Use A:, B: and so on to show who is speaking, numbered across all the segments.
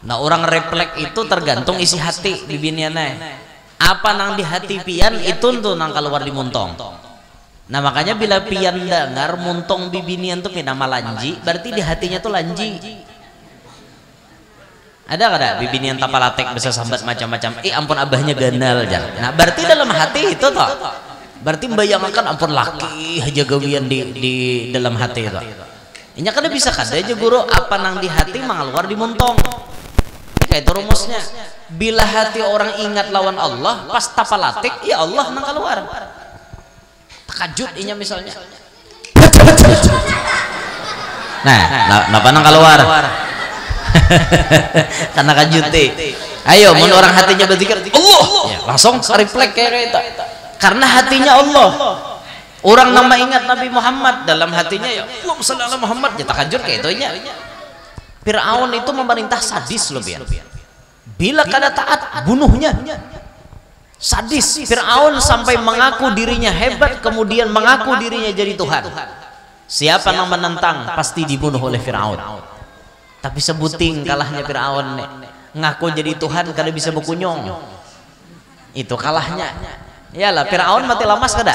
A: Nah orang refleks itu tergantung isi hati di biniannya. Apa nang di hati pian itu tuh nang keluar di muntong. Nah makanya bila pian dengar muntong di binian tuh nama lanji, berarti di hatinya tuh lanji. Ada kada bibinian tapalatek bisa sambat macam-macam. Ampun abahnya ganal jangan. Nah berarti dalam hati itu toh. Berarti membayangkan ampun laki aja gawian di dalam hati itu. Ini kada bisa kada aja guru apa nang di hati mengeluar di muntong. Kayak itu rumusnya. Bila hati orang ingat lawan Allah, pas tapalatik ya Allah nang keluar. Takajud inya misalnya. Nah, napa nang keluar? Karena kajute. Ayo, mun orang hatinya berzikir Allah, ya, langsung refleks kayak itu. Karena hatinya Allah. Orang nama ingat Nabi Muhammad dalam hatinya ya Allahumma shalli ala Muhammad, ya takajur kayak itu nya. Firaun itu memerintah sadis loh biar. Bila kada taat bunuhnya. Sadis. Firaun sampai mengaku dirinya hebat, kemudian mengaku dirinya jadi Tuhan. Siapa yang menentang pasti dibunuh oleh Firaun. Tapi sebuting kalahnya Firaun ngaku jadi Tuhan kada bisa berkunyong. Itu kalahnya. Yalah Firaun mati lamas kada?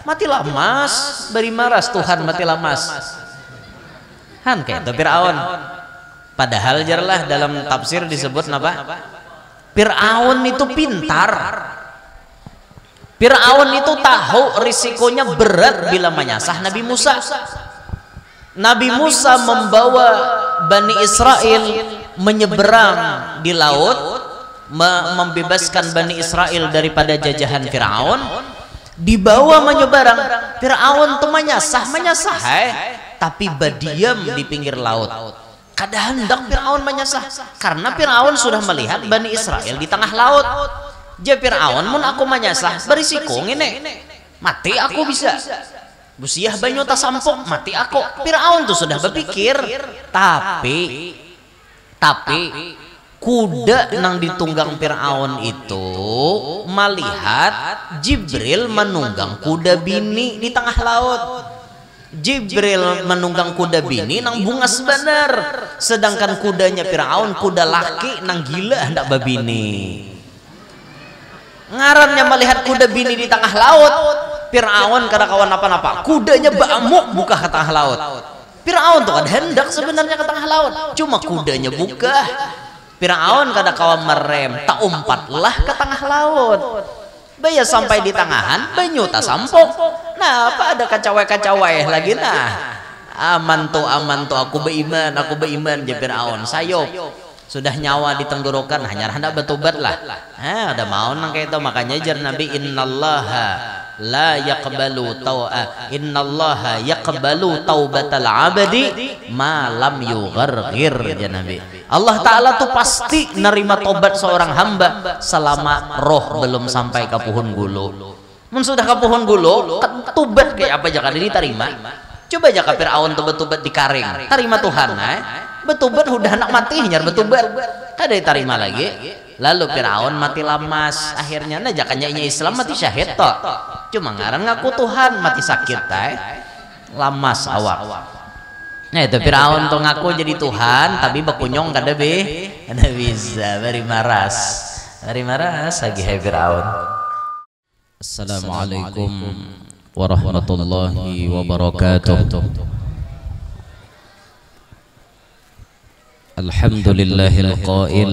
A: Mati lamas, beri maras Tuhan mati lamas. Han kayak itu Firaun. Padahal jarlah dalam tafsir disebut apa? Firaun itu pintar. Firaun itu tahu risikonya berat bila menyasar Nabi Musa. Nabi Musa membawa Bani Israel menyeberang di laut, membebaskan Bani Israel daripada jajahan Firaun. Dibawa menyeberang, Firaun tuh menyasar, tapi berdiam di pinggir laut. Kada hendak Firaun menyasar, karena Firaun sudah melihat Bani Israel di tengah laut. Ja Firaun mun aku menyasar berisiko ngene. Mati aku bisa. Busiah banyu tak sampok mati aku. Firaun tuh sudah berpikir. Tapi kuda nang ditunggang Firaun itu melihat Jibril menunggang kuda bini di tengah laut. Jibril menunggang kuda bini nang bungas bener, sedangkan kudanya Firaun kuda laki nang gila hendak babini. Ngarannya melihat kuda bini di tengah laut, Firaun kada kawan apa-apa, kudanya bamuk buka ke tengah laut. Firaun tuh kan hendak sebenarnya ke tengah laut, cuma kudanya buka. Firaun kada kawan merem, tak umpatlah ke tengah laut. Baya sampai di tangahan, banyu tak sampok. Nah, apa ada kacawai-kacawai lagi nah. Aman tuh aku beriman je Firaun. Sayop. Sudah nyawa di tenggorokan hanya hendak bertobat lah. Ada mau nang kayak itu, makanya jar Nabi innallaha la yaqbalu innallaha yaqbalu taubatal abdi ma lam yugharghir ya Nabi. Allah Ta'ala tuh pasti nerima tobat seorang hamba selama roh belum sampai ke pohon gulu. Mun sudah ke pohon gulu, tobat kayak apa jangan diterima. Coba aja ke Firaun tuh betubat di karing, terima Tuhan betubat udah anak mati nyar betubat kada diterima lagi. Lalu Firaun mati lamas, akhirnya najakannya Islam mati syahid toh. Cuma ngaran ngaku Tuhan mati sakit lamas awak. Nah itu Firaun tuh ngaku jadi Tuhan tapi bekunyong kada bisa beri maras lagi hai Firaun. Assalamualaikum warahmatullahi wabarakatuh. Alhamdulillahil qail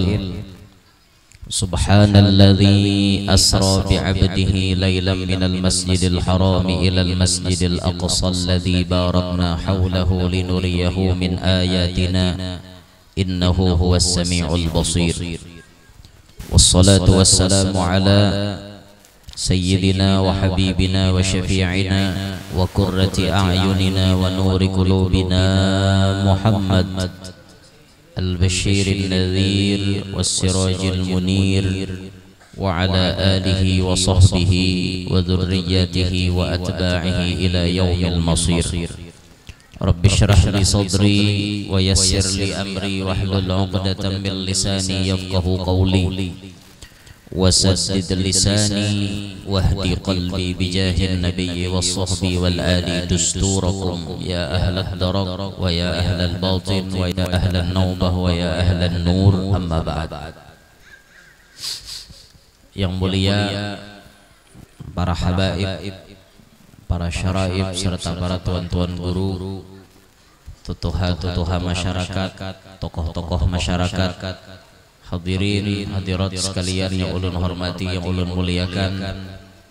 A: subhanalladzi asra bi'abdihi laylan minal masjidil harami ilal masjidil aqsa alladzi barakna hawlahu linuriyahu min ayatina innahu huwas sami'ul basir. Wassalatu wassalamu ala sayyidina wa habibina wa syafi'ina wa qurrati a'yunina wa nuri qulubina Muhammad البشير النذير والسراج المنير وعلى آله وصحبه وذرياته وأتباعه إلى يوم المصير. رب اشرح لي صدري ويسر لي أمري واحلل عقدة من لساني يفقه قولي وسدد لساني واهدي قلبي بجاه النبي والصحب والآل دستوركم يا أهل الدرك ويا أهل الباطن ويا أهل النوبة ويا أهل النور. أما بعد. Yang mulia para habaib, para syaraib serta para tuan-tuan guru, tutuha masyarakat, tokoh-tokoh masyarakat, hadirin hadirat sekalian yang ulun hormati, yang ulun muliakan,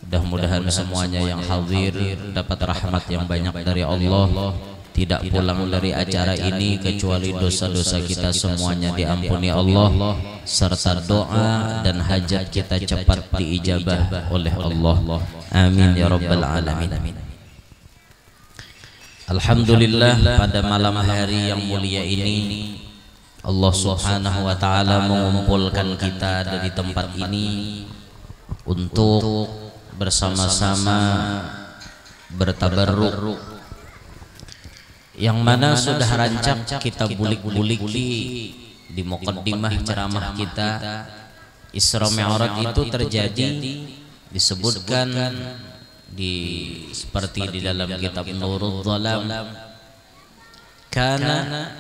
A: mudah-mudahan semuanya yang hadir dapat rahmat yang banyak dari Allah, tidak pulang dari acara ini kecuali dosa-dosa kita semuanya diampuni Allah, serta doa dan hajat kita cepat diijabah oleh Allah. Amin ya rabbal alamin. Alhamdulillah, pada malam hari yang mulia ini Allah subhanahu wa ta'ala mengumpulkan kita dari tempat ini untuk bersama-sama bertabarruk, yang mana sudah rancak kita bulik-buliki di muqaddimah ceramah kita. Isra Mi'raj itu terjadi, disebutkan seperti di dalam kitab Nurul Dhalam, karena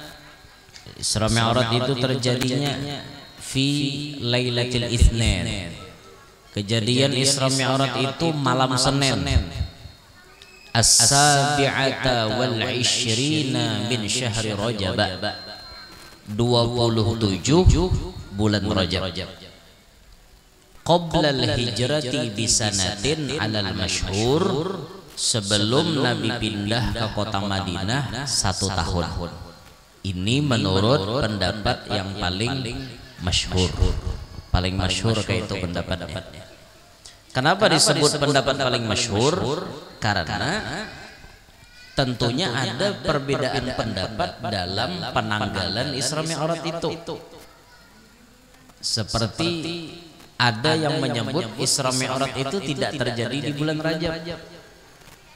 A: Isra Mi'raj itu terjadinya fi Lailatul Itsnin. Kejadian Isra Mi'raj itu malam Senin, as-sabi'ata wal 'ishrina min syahri Rajab, 27 bulan Rajab, qabla al-hijrati bisanatin 'alal masyhur, sebelum Nabi pindah ke kota Madinah 1 tahun. Ini menurut pendapat yang paling masyhur. Paling masyhur kayak itu pendapatnya. Kenapa disebut pendapat paling masyhur? Karena tentunya ada perbedaan pendapat dalam penanggalan Isra Mi'raj itu. Seperti ada yang menyebut Isra Mi'raj itu tidak terjadi di bulan Rajab,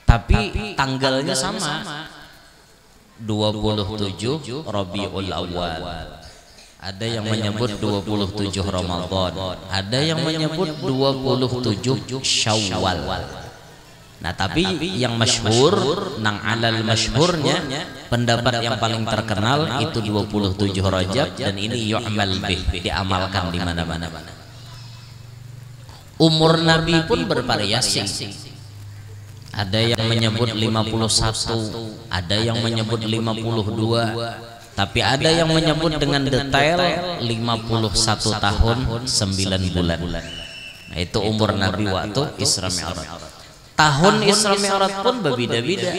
A: tapi tanggalnya sama, 27 Rabiul Awal. Ada yang menyebut 27 Ramadan, ada yang menyebut 27 Syawal. Nah, tapi yang masyhur, nang alal masyhurnya, pendapat yang paling terkenal itu 27 Rajab, dan ini yu'mal bih, diamalkan di mana-mana. Umur Nabi pun bervariasi. Ada yang menyebut 51, ada yang menyebut 52, tapi ada yang menyebut dengan detail 51 tahun 9 bulan. Nah, itu umur Nabi waktu Isra Mi'raj. Tahun Isra Mi'raj pun berbeda-beda.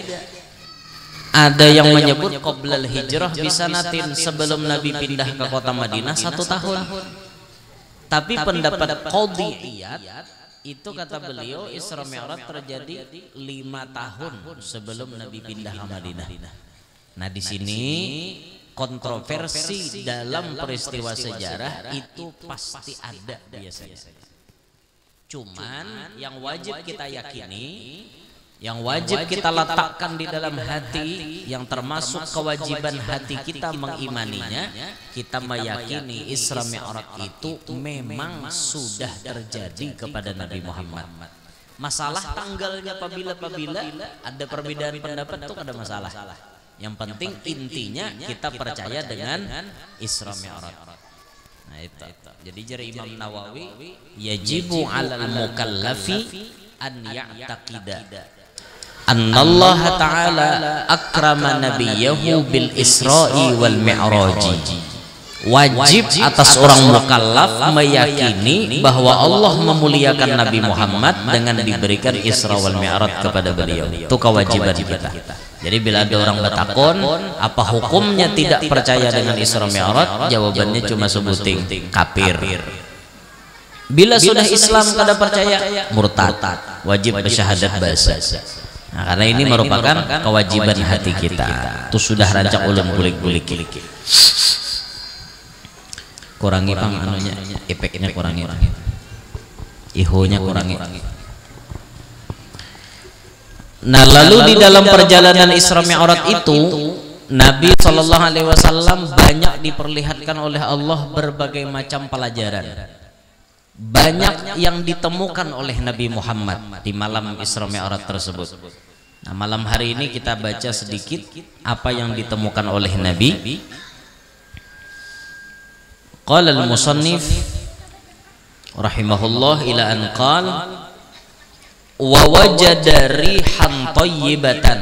A: Ada yang menyebut qoblal hijrah bisanatin, sebelum Nabi pindah ke kota Madinah 1 tahun. Tapi pendapat Qadhi Iyad itu, kata beliau, Isra Mi'raj terjadi 5 tahun sebelum Nabi pindah ke Madinah. Nah, di sini kontroversi dalam peristiwa sejarah itu pasti ada biasanya. Cuman yang wajib kita yakini, yang wajib kita letakkan di dalam hati, yang termasuk kewajiban hati kita mengimaninya, kita meyakini Isra Mi'raj itu memang sudah terjadi kepada Nabi Muhammad. Masalah tanggalnya apabila ada perbedaan pendapat itu ada masalah. Yang penting intinya kita percaya dengan Isra Mi'raj. Nah, itu. Jadi jari Imam Nawawi, yajibu 'alal mukallafi an ya'taqida annallaha ta'ala akrama nabiyahu bil Isra'i wal Mi'raji. Wajib atas orang mukallaf meyakini bahwa Allah memuliakan Nabi Muhammad dengan diberikan Isra wal Mi'raj kepada beliau. Itu kewajiban kita. Jadi bila ada orang bertakon apa hukumnya tidak percaya dengan Isra Mi'raj, jawabannya cuma sebuting, kafir. Bila sudah Islam kada percaya, murtad, wajib bersyahadat bahasa. Nah, karena ini merupakan kewajiban hati kita. Itu sudah rancak ulun bulik-bulik. Kurangi pang anunya, efeknya kurangi, ihonya kurangi. Nah, lalu di dalam perjalanan Isra Mi'raj itu Nabi SAW banyak diperlihatkan oleh Allah berbagai macam pelajaran. banyak yang ditemukan oleh Nabi Muhammad di malam Isra Mi'raj tersebut. Nah, malam hari ini kita baca sedikit apa yang ditemukan oleh Nabi. Qala al-musannif rahimahullah ila an qala wa wajada rihan thayyibatan.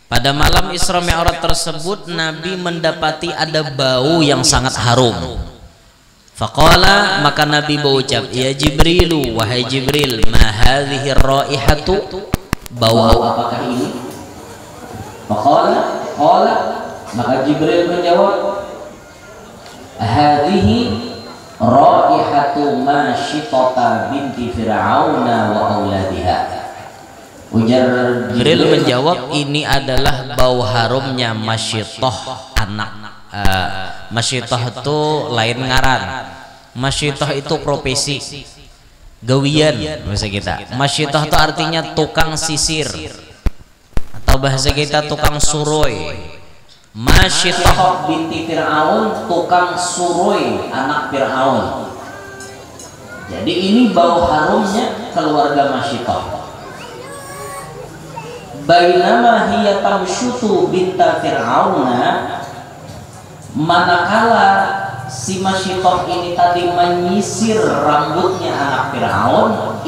A: Pada malam Isra Mi'raj tersebut Nabi mendapati ada bau yang sangat harum. Faqala, maka Nabi berucap, ya Jibrilu, wahai Jibril, ma hadhihi raihatu, bau apakah ini? Faqala, maka Jibril menjawab, hadhihi raihatu Mashitata binti Fir'auna wa auladiha. Ujar Jibril menjawab, ini adalah bau harumnya Mashitah, anak Mashitah itu lain ngaran. Mashitah itu profesi gawian bahasa kita. Mashitah itu artinya tukang sisir, atau bahasa kita tukang suroi. Mashitah binti Fir'aun, tukang suroi anak Fir'aun. Jadi ini bau harumnya keluarga Mashitah. Bainama hiya tamshutu binta Fir'auna, manakala si Mashitah ini tadi menyisir rambutnya anak Fir'aun,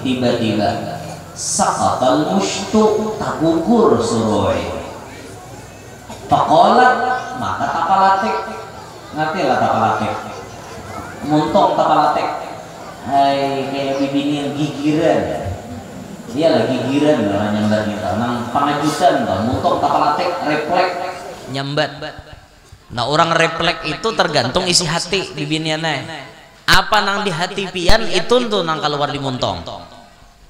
A: tiba-tiba saqatal mushtu, tagugur suroi. Faqalat, maka tapalatik, ngerti lah tapalatik, muntok tapalatik, hai kayak bibini yang gigiran. Dia lah gigiran orang nyambat kita, nang pangajutan tuh, muntok tapalatik, refleks nyambat. Nah, orang refleks itu tergantung isi hati bibiniannya. Apa nang di hati pian itu tuh nang keluar di muntong.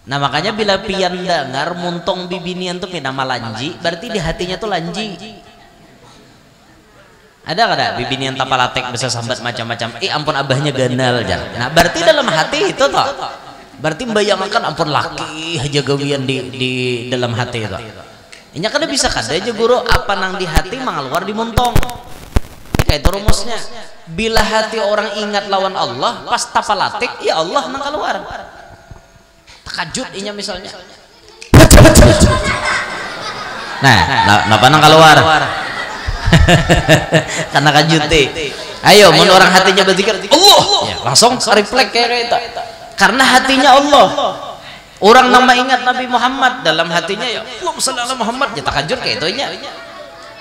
A: Nah, makanya bila pian dengar muntong bibinian tuh nama lanji, berarti di hatinya tuh lanji. Ada kada bibinian tapalatek bisa sambat macam-macam. Ampun abahnya ganal jangan. Nah, berarti dalam hati itu toh. Berarti membayangkan ampun laki aja gawian di dalam hati itu. Ini kada bisa kada aja guru apa nang di hati mengeluar di muntong. Kayak itu rumusnya. Bila hati orang ingat lawan Allah, pas tapalatik, ya Allah nang keluar. Takajud inya misalnya. Nah, napa nang keluar? Karena kajuti. Ayo, mun orang hatinya berzikir, Allah, ya, langsung refleks kayak itu. Karena hatinya Allah. Orang nama ingat Nabi Muhammad dalam hatinya ya Allahumma shalli ala Muhammad, ya takajur kayak itu nya.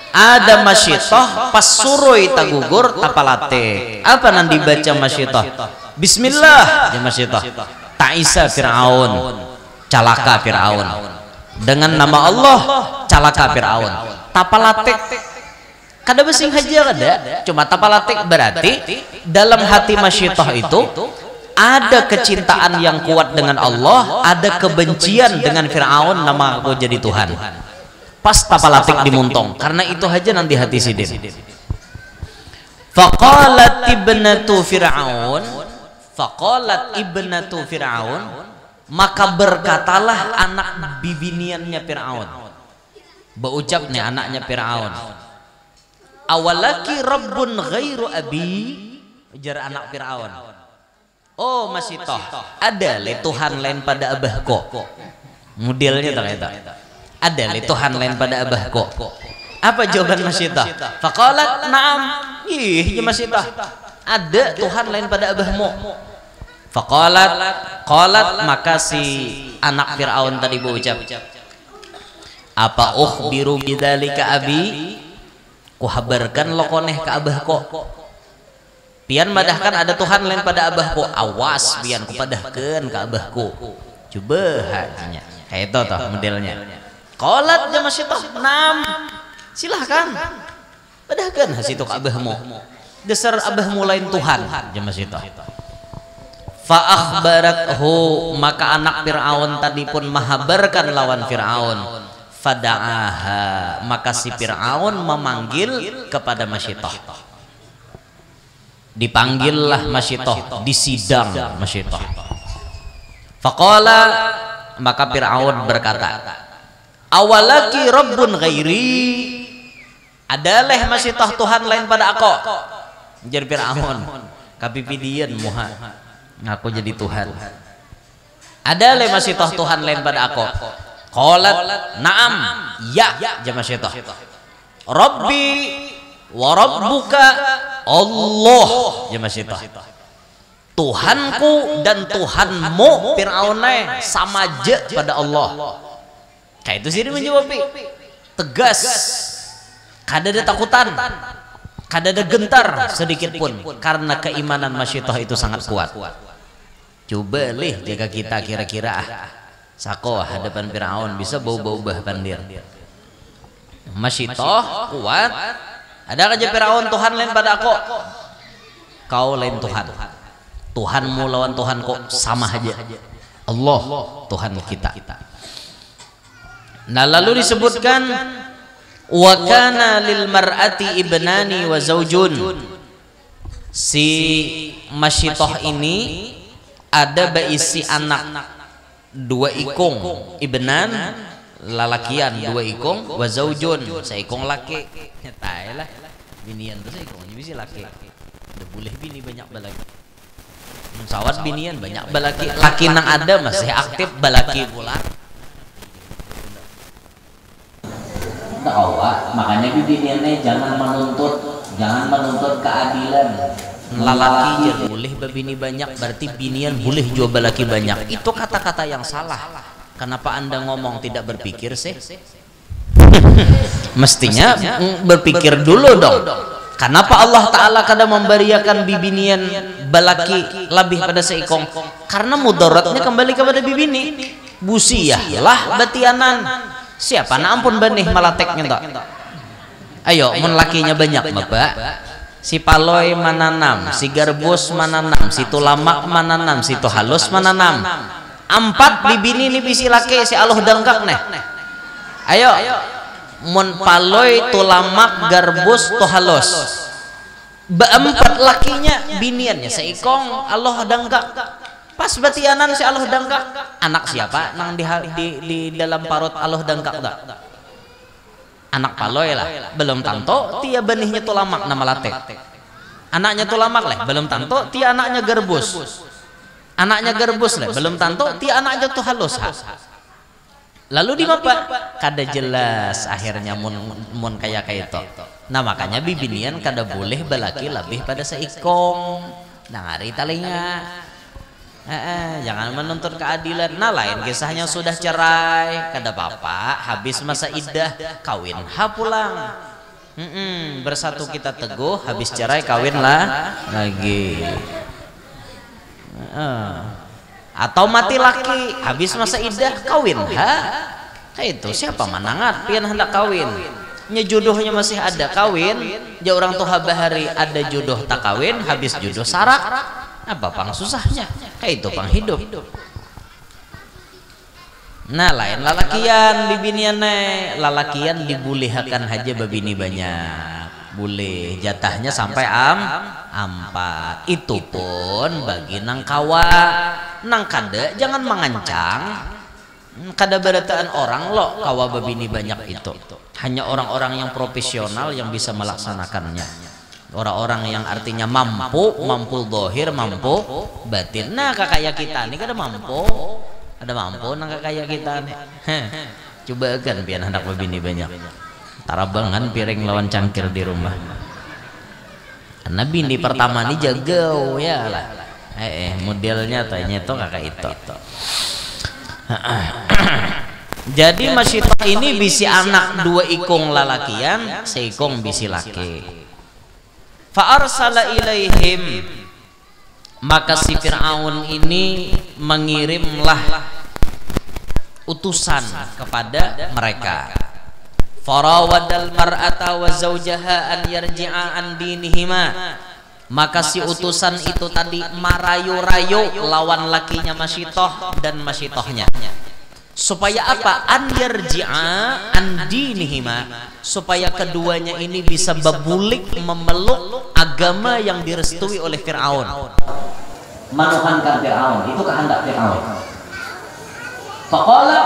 A: Ada Mashitah pas suroi tagugur tapalate. Apa nang dibaca Mashitah? Bismillah ya Mashitah. Ta'isa Fir'aun, calaka Fir'aun. Dengan nama Allah calaka Fir'aun. Tapalate kada besing haja kada, cuma tapalatik berarti dalam hati Mashitah itu ada kecintaan yang kuat dengan Allah, ada kebencian dengan Fir'aun nama aku jadi Tuhan. Pas tapalatik dimuntong, karena itu aja nanti hati sidin. Faqalat ibnatu Fir'aun, maka berkatalah anak bibiniannya Fir'aun. Berucap nih anaknya Fir'aun, awalaki rabbun ghairu abi, ujar anak Fir'aun. Oh Mashitah, ada le Tuhan lain pada abahku. Modelnya ternyata ada le Tuhan lain pada abahku. Apa jawaban Mashitah? Faqalat na'am, ya Mashitah, ada Tuhan lain pada abahmu. Qalat, maka si anak Fir'aun tadi berucap, apa ukhbiru bidzalika abi, kuhabarkan lokoneh ke abahku. Pian madahkan ada Tuhan lain pada abahku, awas pian kupadahkan ke abahku. Coba hajinya kayak itu toh modelnya. Qalat ya Mashitah, nam, silahkan padahkan hasitu ke abahmu. Dasar abahmu lain Tuhan ya Mashitah. Fa akhbarathu, maka anak Fir'aun tadi pun menghabarkan lawan Fir'aun. Fada'aha, maka si Fir'aun memanggil kepada Mashitah. Dipanggillah Mashitah, disidang Mashitah. Faqala, maka Fir'aun berkata, awalaki rabbun ghairi, adalah Mashitah Tuhan lain pada aku. Jadi Fir'aun kapipidian muha, ngaku jadi Tuhan. Ada le masitoh Tuhan lain pada aku. Qalat na'am, ya jama masitoh. Rabbi wa rabbuka Allah jama masitoh. Tuhanku dan Tuhanmu Fir'aun sama aja pada Allah. Kayak itu sih dia menjawab, tegas, kada ada takutan, kada ada gentar sedikit pun, karena keimanan masyitoh itu sangat kuat. Coba lih jaga kita kira-kira sako hadapan Fir'aun bisa bau-bau bah pandir. Masyitoh kuat, ada aja Fir'aun Tuhan lain pada aku, kau lain Tuhan. Tuhanmu lawan Tuhanku sama aja. Allah Tuhan kita. Nah lalu disebutkan wa kana lil mar'ati ibnani wa zaujun. Si masyitoh ini ada baisi anak dua ikung, ibnan lalakian dua ikung, wa zaujun seikung laki. Tailah binian tu seikung bisa laki. Udah boleh bini banyak balaki. Sawat binian banyak balaki, laki nang ada masih aktif balaki pula. Makanya biniannya jangan menuntut keadilan. Lalaki jadi boleh babini banyak, berarti binian boleh jual balaki banyak. Itu kata-kata yang salah. Kenapa Anda ngomong tidak berpikir sih? Mestinya berpikir dulu dong. Kenapa Allah Ta'ala kadang memberiakan bibinian balaki lebih pada seikong? Karena mudaratnya kembali kepada bibini. Busiyah lah batianan. Siapa na ampun benih malateknya tak? Ayo mun lakinya banyak bapak. Si paloy mananam, si garbus mananam, si tulamak mananam, si halus mananam. 4 bibini ini bisi laki si Allah dangkak neh. Ayo mun paloy tulamak garbus tohalos 4 lakinya biniannya seikong Allah dangkak pas batianan si Allah dangkak anak siapa nang di dalam parut Allah dangkak tak anak paloy lah belum tanto tia benihnya tulamak nama latek anaknya tulamak lah belum tanto tia anaknya garbus lah belum tanto tia anaknya tohalos lalu di mapa kada jelas akhirnya mun kayak itu. Nah makanya bibinian kada boleh balaki lebih pada seikong. Nah ngari talinga. Jangan menuntut keadilan. Nah lain kisahnya sudah cerai, kada apa-apa, habis masa iddah kawin ha pulang. Bersatu kita teguh, habis cerai kawin lah lagi. Atau mati laki habis masa iddah kawin kayak itu siapa manangat pian hendak kawin nya jodohnya masih ada kawin ja orang tuh habahari ada jodoh tak kawin habis jodoh sarak apa pang susahnya kayak itu pang hidup. Nah lain lalakian bibinian lalakian dibulihakan aja babini banyak boleh jatahnya sampai 4 itu pun bagi nang kawa nang kada jangan mengancang kada berataan orang lo kawa babini banyak itu hanya orang-orang yang profesional yang bisa melaksanakannya orang-orang yang artinya mampu dohir mampu batin. Nah kakaya kita nih kada mampu nang kakaya kita nih coba kan biar anak babini banyak tarabangan piring lawan cangkir di rumah karena bini pertama ini jago ya lah modelnya tanya itu kakak itu jadi masyitoh ini bisi anak 2 ikung lalakian seikung bisi laki fa arsala ilaihim maka si Fir'aun ini mengirimlah utusan kepada mereka farawadal mar'ata wa zawjaha an yarji'a an dinihima maka si utusan itu tadi marayu-rayu lawan lakinya masyitoh dan masyitohnya supaya apa an yarji'a an dinihima supaya keduanya ini bisa bebulik memeluk agama yang direstui oleh Fir'aun manuhankan Fir'aun itu kehendak Fir'aun faqala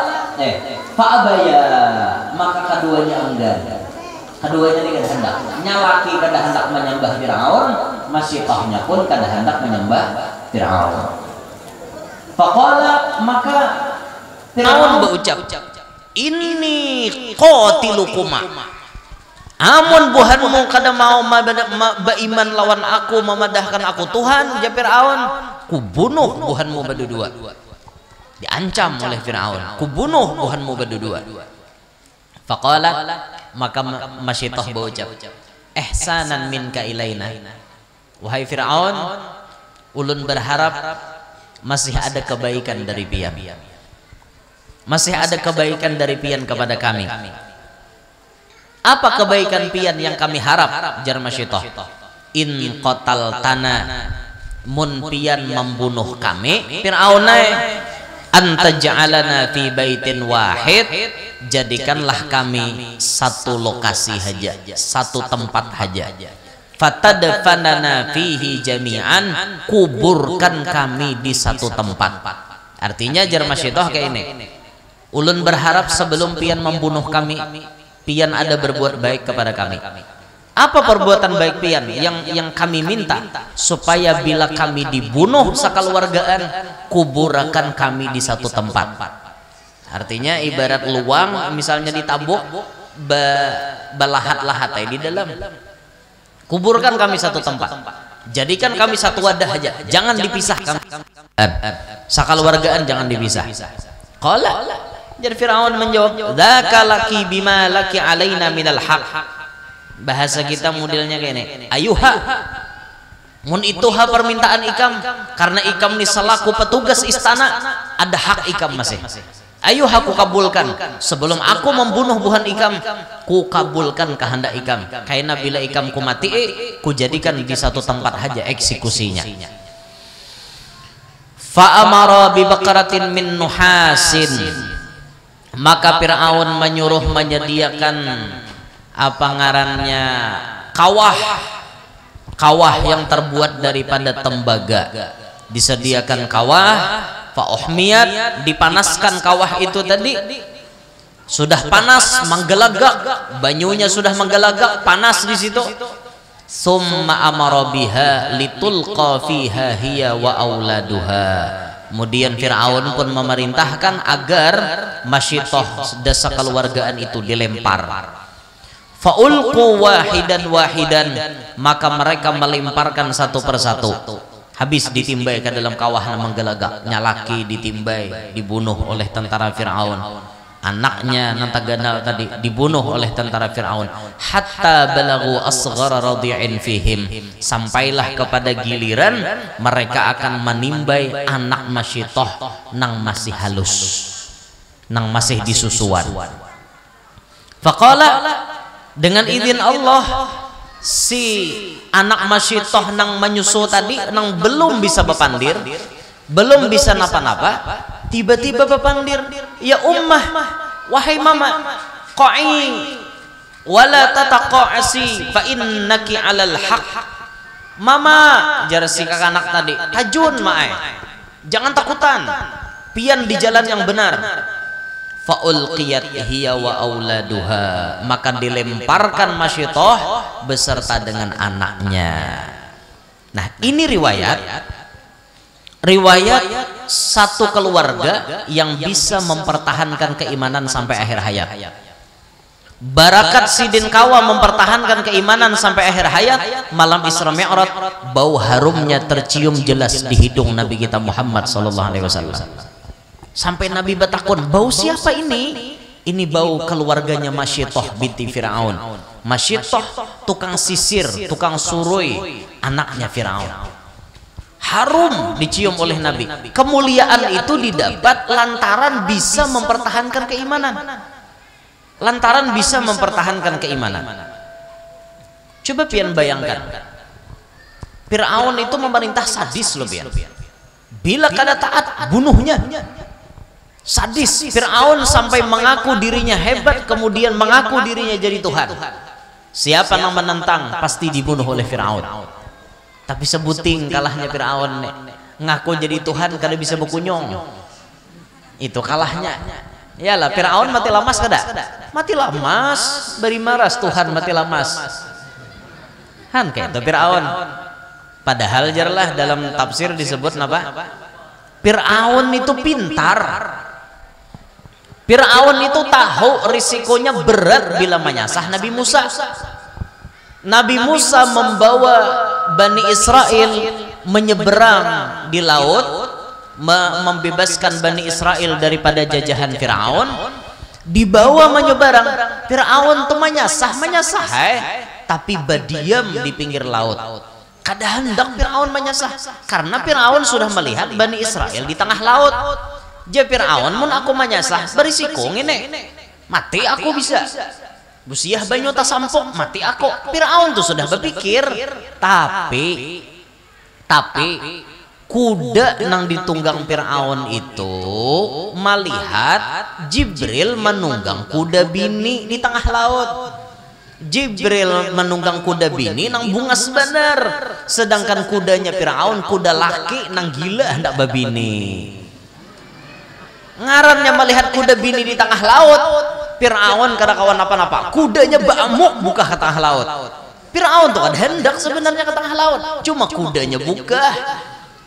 A: fa'abaya maka keduanya enggan keduanya ini kada hendak nyalaki kada hendak menyembah Fir'aun masyitohnya pun kada hendak menyembah Fir'aun. Faqala, maka Fir'aun berucap, inni qatilukuma, amun buhanmu kada mau beriman lawan aku, memadahkan aku Tuhan, ya Fir'aun, kubunuh buhanmu berdua. Diancam oleh Fir'aun, kubunuh buhanmu berdua. Faqala, maka Masyitoh berucap, ihsanan minka ilaina, wahai Fir'aun, ulun berharap masih ada kebaikan dari pian, masih ada kebaikan dari pian kepada kami. Apa kebaikan pian yang kami harap? Jar Masyitoh, in qataltana, mun pian membunuh kami, Fir'aun, anta ja'alana fi baitin wahid, jadikanlah kami satu lokasi haja, satu tempat haja, fatadfanana fihi jami'an, kuburkan kami di satu tempat. Artinya jar Masyitoh kayak ini, ulun berharap sebelum pian membunuh kami, pian ada berbuat baik kepada kami. Apa perbuatan baik pian yang kami minta? Supaya bila kami dibunuh sakaluargaan, kuburkan kami di satu tempat. Artinya ibarat luang misalnya ditabuk belahat-lahat di dalam, kuburkan kami satu tempat, jadikan kami satu wadah aja, jangan dipisahkan, sakaluargaan jangan dipisah. Qala, jadi Fir'aun menjawab, dzaka laki bima laki alaina minal haq. Bahasa kita modelnya kayak ini, ayuha, mun ituha permintaan ikam, karena ikam ni selaku petugas istana, ada hak ikam masih. Ayuha, ku kabulkan, sebelum aku membunuh buhan ikam, ku kabulkan kehendak ikam, karena bila ikam ku mati, ku jadikan di satu tempat saja eksekusinya. Fa amara bi baqaratin min nuhasin, maka Fir'aun menyuruh menyediakan apa ngarannya, kawah yang terbuat daripada tembaga. Disediakan kawah, fa uhmiyat, dipanaskan kawah itu tadi, sudah panas menggelagak, banyunya sudah menggelagak, panas di situ. Summa amara biha litulqa fiha hiya wa auladuha. Kemudian Fir'aun pun memerintahkan agar Masyitoh desa keluargaan itu dilempar. Fa'ulqu wahidan, maka mereka melemparkan satu persatu. Habis ditimbai ke dalam kawah yang menggelagak, nyalaki ditimbai, dibunuh oleh tentara Fir'aun. Anaknya Nantagana tadi dibunuh oleh tentara Fir'aun. Hatta balagu asghara radi'in fihim, sampailah kepada giliran mereka akan menimbai anak Masyitoh nang masih halus, nang masih disusuan. Faqala, dengan izin Allah, si anak Masyitoh nang menyusu tadi, nang belum bisa bepandir, belum bisa napa-napa, tiba-tiba bepandir, ya ummah, wahai mama, qa'i wala tataqa'asi fa innaki 'alal haq. Mama, jar si kakak anak tadi, tajun mae, jangan takutan, pian di jalan yang benar. Fa'ulqiyat hiya wa auladuha, maka dilemparkan Masyitoh beserta dengan anaknya. Nah, ini riwayat satu keluarga yang bisa mempertahankan keimanan sampai akhir hayat. Barakat Sidin Kawa mempertahankan keimanan sampai akhir hayat. Malam Isra Mi'raj, bau harumnya tercium jelas di hidung Nabi kita Muhammad SAW. Sampai Nabi bertakun, bau siapa ini? Ini bau keluarganya Masyitoh binti Fir'aun. Masyitoh tukang sisir, tukang surui, anaknya Fir'aun. Harum dicium oleh Nabi. Kemuliaan itu didapat lantaran bisa mempertahankan keimanan. Lantaran bisa mempertahankan keimanan. Coba pian bayangkan, Fir'aun itu memerintah sadis loh pian. Bila kada taat, bunuhnya. Sadis. Fir'aun sampai mengaku dirinya hebat, kemudian mengaku dirinya jadi Tuhan. Siapa yang menentang pasti dibunuh oleh Fir'aun. Tapi sebuting kalahnya Fir'aun, ngaku jadi Tuhan kada bisa berkunyong. Itu kalahnya. Yalah, Fir'aun mati lamas kada? Mati lamas, beri maras Tuhan mati lamas. Han kayak itu Fir'aun. Padahal jarlah dalam tafsir disebut apa? Fir'aun itu pintar. Fir'aun itu tahu risikonya berat bila menyasar Nabi Musa. Nabi Musa membawa Bani Israel menyeberang di laut, membebaskan Bani Israel daripada jajahan Fir'aun. Dibawa menyeberang, Fir'aun tuh menyasar, tapi berdiam di pinggir laut. Kada hendak Fir'aun menyasar, karena Fir'aun sudah melihat Bani Israel di tengah laut. Jadi Fir'aun mun aku menyasar berisiko ini, mati aku bisa. Busiah banyu tak sampok, mati aku. Fir'aun tuh sudah berpikir, tapi kuda nang ditunggang Fir'aun itu melihat Jibril menunggang kuda bini di tengah laut. Jibril menunggang kuda bini nang bungas bener, sedangkan kudanya Fir'aun kuda laki nang gila hendak babini. Ngarannya melihat kuda bini di tengah laut, Fir'aun kada kawan apa-apa, kudanya bamuk buka ke tengah laut. Fir'aun tuh kan hendak sebenarnya ke tengah laut, cuma kudanya buka.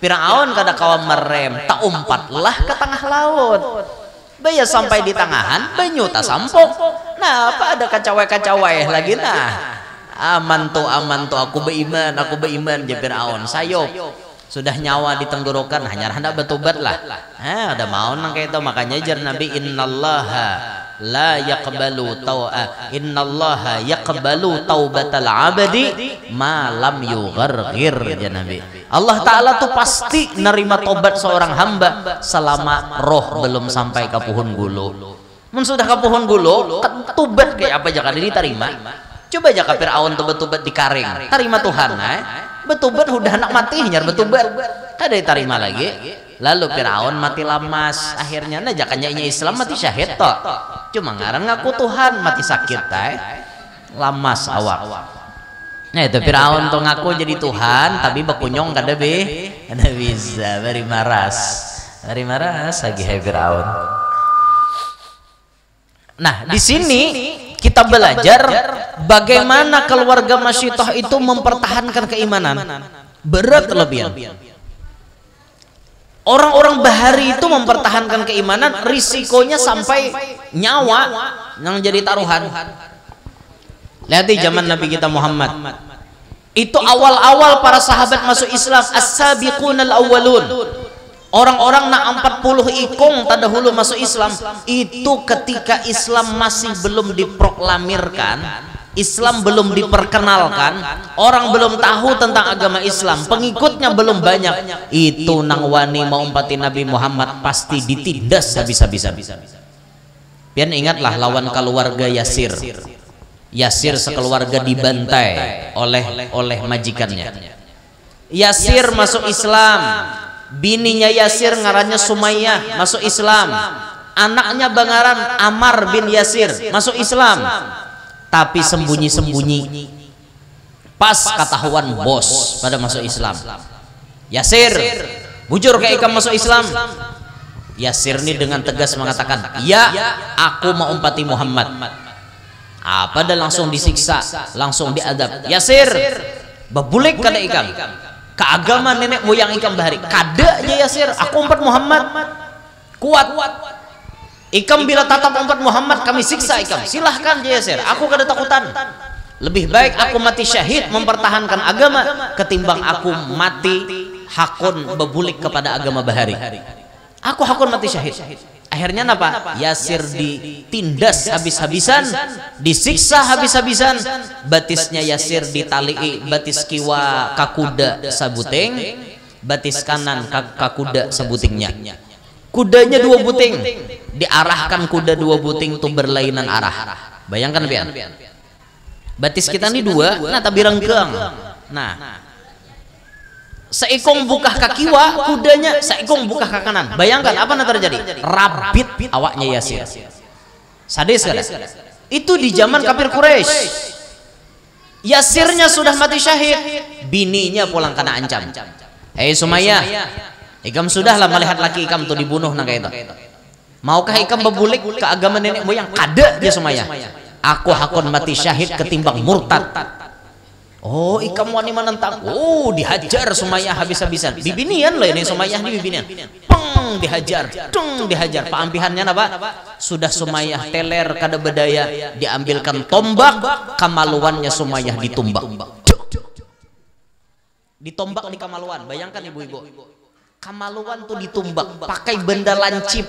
A: Fir'aun kada kawan merem, tak umpatlah ke tengah laut. Baya sampai di tangahan, banyu tak sampok. Nah, apa ada kacawai-kacawai lagi nah. Aman tuh aku beriman je Fir'aun. Sayop sudah nyawa di tenggorokan, hanya hendak bertobat lah. Ada mau nang kayak itu, makanya jar Nabi innallaha la yaqbalu innallaha yaqbalu taubatal abdi ma lam yugharghir ya Nabi. Allah Ta'ala tuh pasti nerima tobat seorang hamba selama roh belum sampai ke pohon gulu. Mun sudah ke pohon gulu, tobat kayak apa jangan diterima. Coba aja ke Fir'aun tuh bertobat di karing, terima Tuhan. Bertobat udah anak mati nyar bertobat, kada diterima lagi. Lalu Fir'aun mati lamas, akhirnya nah jakanya Islam mati syahid toh. Cuma ngaran ngaku Tuhan mati sakit lamas awak. Nah itu Fir'aun tuh ngaku jadi Tuhan tapi bekunyong kada bisa, bari maras lagi hai Fir'aun. Nah di sini kita belajar bagaimana keluarga Masyitoh itu mempertahankan keimanan. Berat kelebihan. Orang-orang Bahari itu mempertahankan keimanan, risikonya sampai nyawa yang jadi taruhan. Lihat di zaman Nabi kita Muhammad. Itu awal-awal para sahabat masuk Islam, as-sabiqunal awwalun. Orang-orang nak 40 ikong terdahulu masuk Islam, itu ketika Islam masih belum diproklamirkan, Islam belum diperkenalkan, orang belum tahu tentang agama Islam, pengikutnya belum banyak. Itu nang wani mau umpati Nabi Muhammad pasti ditindas habis-habisan. Pian ingatlah lawan keluarga Yasir. Yasir sekeluarga dibantai oleh majikannya. Yasir masuk Islam. Bininya Yasir ngarannya Sumayyah masuk Islam. Anaknya bangaran Ammar bin Yasir masuk Islam. Tapi sembunyi-sembunyi pas ketahuan bos pada masuk Islam. Yasir, bujur ke ikam masuk Islam. Yasir ini dengan tegas mengatakan, ya aku mau umpati Muhammad. Apa dah langsung disiksa, langsung diadab. Yasir, bebulik kada ikam ke agama nenek moyang ikam bahari. Kada aja Yasir, aku umpat Muhammad. Kuat. Ikam bila tatap umpat Muhammad kami siksa ikam. Silahkan Yasir, aku kada takutan. Lebih baik aku mati syahid mempertahankan agama ketimbang aku mati hakun bebulik kepada agama bahari. Aku hakun mati syahid. Akhirnya apa? Yasir ditindas habis-habisan, disiksa habis-habisan. Batisnya Yasir ditalii, batis kiwa kakuda sabuting, batis kanan kakuda sabutingnya. Kudanya 2 buting, diarahkan kuda 2 buting tuh berlainan arah. Bayangkan pian. Batis kita ini 2, nah tapi renggang. Nah, seikong buka kaki wa kudanya, seikong buka ke kanan. Bayangkan apa yang terjadi? Rabit awaknya Yasir. Sadis kan? Itu di zaman kafir Quraisy. Yasirnya sudah mati syahid, bininya pulang kena ancam. Hei Sumayyah, ikam sudahlah melihat laki ikam tuh dibunuh nang kayak itu. Maukah ikam bebulik ke agama nenek moyang? Kada dia Sumayyah. Aku hakun mati syahid ketimbang murtad. Oh, ikam wani menentang. Oh, dihajar Sumayyah habis-habisan. Bibinian lah ini Sumayyah di bibinian. Peng, dihajar. Tung, dihajar. Paampihannya apa? Sudah Sumayyah teler kada bedaya, diambilkan tombak, kamaluannya Sumayyah ditumbak. Ditombak di kamaluan. Bayangkan ibu-ibu. Kamaluan tuh ditumbak pakai benda lancip.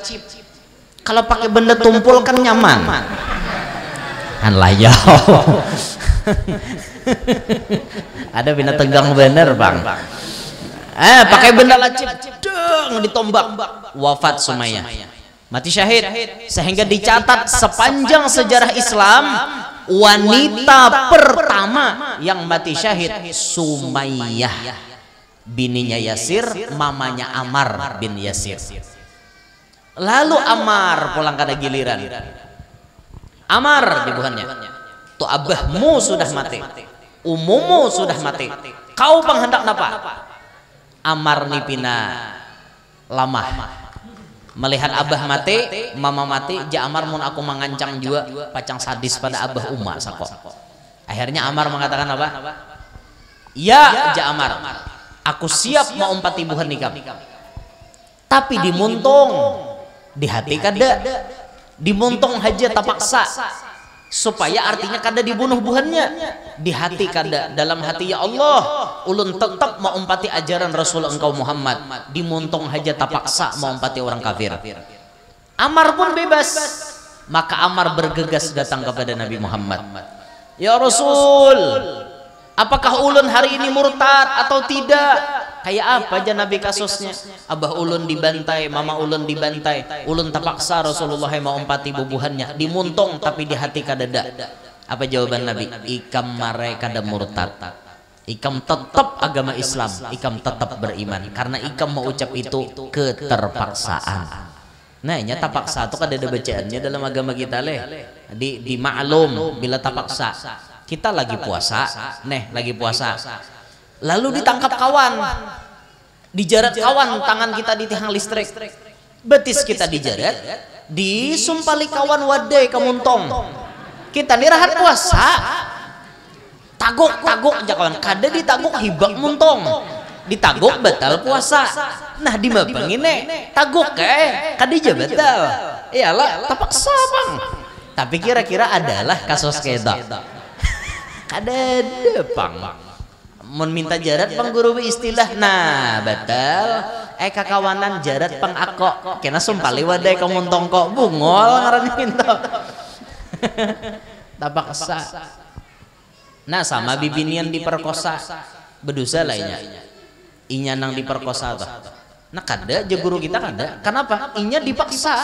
A: Kalau pakai benda tumpul kan nyaman. Kan layau. Ada bina tegang bener bang. Pakai benda lancip, deng, ditombak, wafat Sumayyah, mati syahid. Sehingga dicatat sepanjang sejarah Islam, wanita pertama yang mati syahid Sumayyah, bininya Yasir, mamanya Ammar bin Yasir. Lalu Ammar pulang kada giliran. Ammar dibuhannya, tuh abahmu sudah mati, umumu sudah mati, kau penghendak napa? Ammar nipina lamah melihat abah mati, mama mati, ja Ammar mun aku mengancang juga pacang sadis pada abah uma sako. Akhirnya Ammar mengatakan apa? Ya ja Ammar, aku siap mau empati buhan nikah, tapi dimuntung di hati kada, dimuntung haja tapaksa, supaya artinya kada dibunuh buhannya, di hati kada, dalam hati ya Allah ulun tetap mau umpati ajaran Rasul engkau Muhammad, dimuntung haja tapaksa mau umpati orang kafir. Ammar pun bebas, maka Ammar bergegas datang kepada Nabi Muhammad. Ya Rasul, apakah ulun hari ini murtad atau tidak? Kayak apa aja Nabi kasusnya? Abah ulun dibantai, mama ulun dibantai, ulun terpaksa Rasulullah mau umpati bubuhannya, dimuntung tapi di hati kadada. Apa jawaban Nabi? Ikam mare kada murtad, ikam tetap agama Islam, ikam tetap beriman, karena ikam mau ucap itu keterpaksaan. Nah, nyata paksa itu kada ada bacaannya dalam agama kita leh. Di maklum bila tapaksa. Kita lagi puasa, lagi puasa. Lalu ditangkap kawan, dijarat kawan, tangan kita di tiang listrik, betis kita dijarat, disumpali kawan wadai kemuntong. Kita nirahat puasa, taguk aja kawan, kada ditaguk hibak muntong, ditaguk batal puasa. Nah di mabang ini taguk kada aja batal, iyalah terpaksa bang. Tapi kira-kira adalah kasus keda, kada ada bang. Mun minta jarat pang guru istilah, nah batal kakawanan jarat pang ako kena sumpali wadai kemuntong kok bungol ngaran minta. Tapaksa. Nah sama bibinian diperkosa berdosa lainnya, inya nang diperkosa tuh. Nah kada je guru kita kada. Kenapa? Inya dipaksa,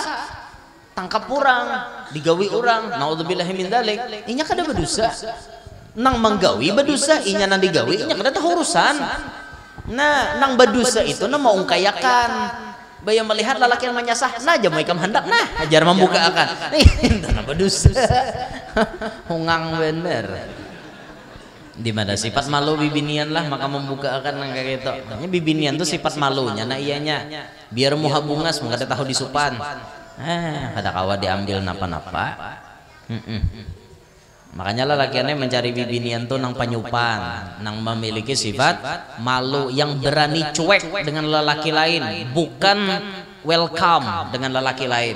A: tangkap orang, digawi orang, naudzubillahi min dzalik, inya kada berdosa. Nang menggawi berdosa, inya nang digawi, inya kada tahu urusan. Nah, nang berdosa itu nang mau ungkayakan. Bayang melihat lelaki yang menyasah, nah aja mau ikam hendak, nah ajar membuka akan. Itu nang berdosa. Hungang bener. Di mana sifat malu bibinian lah, maka membuka akan nang kayak gitu. Ini bibinian tuh sifat malunya, nah iyanya biar muha bungas, maka tahu disupan. Kada kawa diambil napa-napa. Makanya lelakiannya mencari bibinian tuh nang penyupan, nang memiliki sifat malu, yang berani cuek dengan lelaki lain, bukan welcome dengan lelaki lain.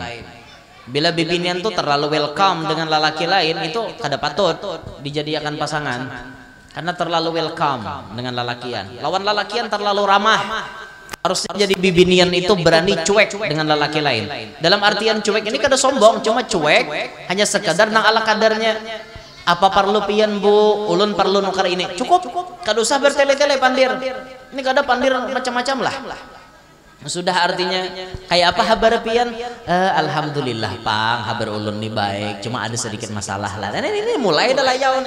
A: Bila bibinian tuh terlalu welcome dengan lelaki lain, itu kada patut dijadikan pasangan, karena terlalu welcome dengan lelakian. Lawan lelakian terlalu ramah. Harusnya jadi bibinian itu berani cuek dengan lelaki lain. Dalam artian cuek ini kada sombong, cuma cuek hanya sekadar nang ala kadarnya. Apa perlu pian bu, ulun perlu nukar ini, cukup, kada usah bertele-tele pandir. Ini kada pandir macam-macam lah. Sudah artinya kayak apa habar pian? Alhamdulillah pang, habar ulun nih baik, cuma ada sedikit masalah lah. Dan ini mulai dah layau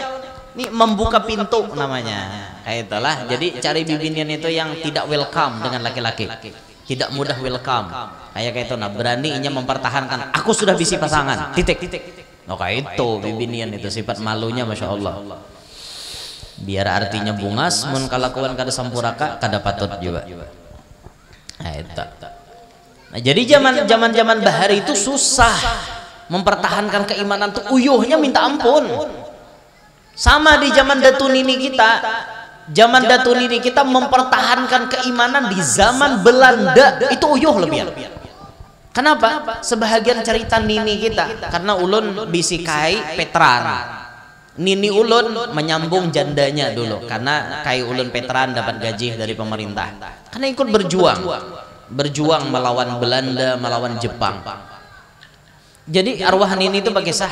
A: nih, membuka pintu namanya. Kayak itulah. Jadi cari bibinian itu yang tidak welcome dengan laki-laki, tidak mudah welcome. Kayak itu, nah beraninya mempertahankan. Aku sudah bisi pasangan. Titik. Oke itu bibinian itu sifat malunya, masya Allah. Biar artinya bungas, mun kalakuan kada sampuraka kada patut juga. Nah, itu. Nah, jadi zaman bahari itu susah mempertahankan keimanan tuh, uyuhnya minta ampun. Sama di zaman Datu Nini kita. Zaman Datu Nini kita mempertahankan keimanan di zaman Belanda itu uyuh lebih. Kenapa? Sebahagian cerita Nini kita karena ulun bisikai Petran. Nini ulun menyambung jandanya dulu karena kai ulun Petran dapat gaji dari pemerintah. Karena ikut berjuang melawan Belanda, melawan Jepang. Jadi arwah Nini itu bagi sah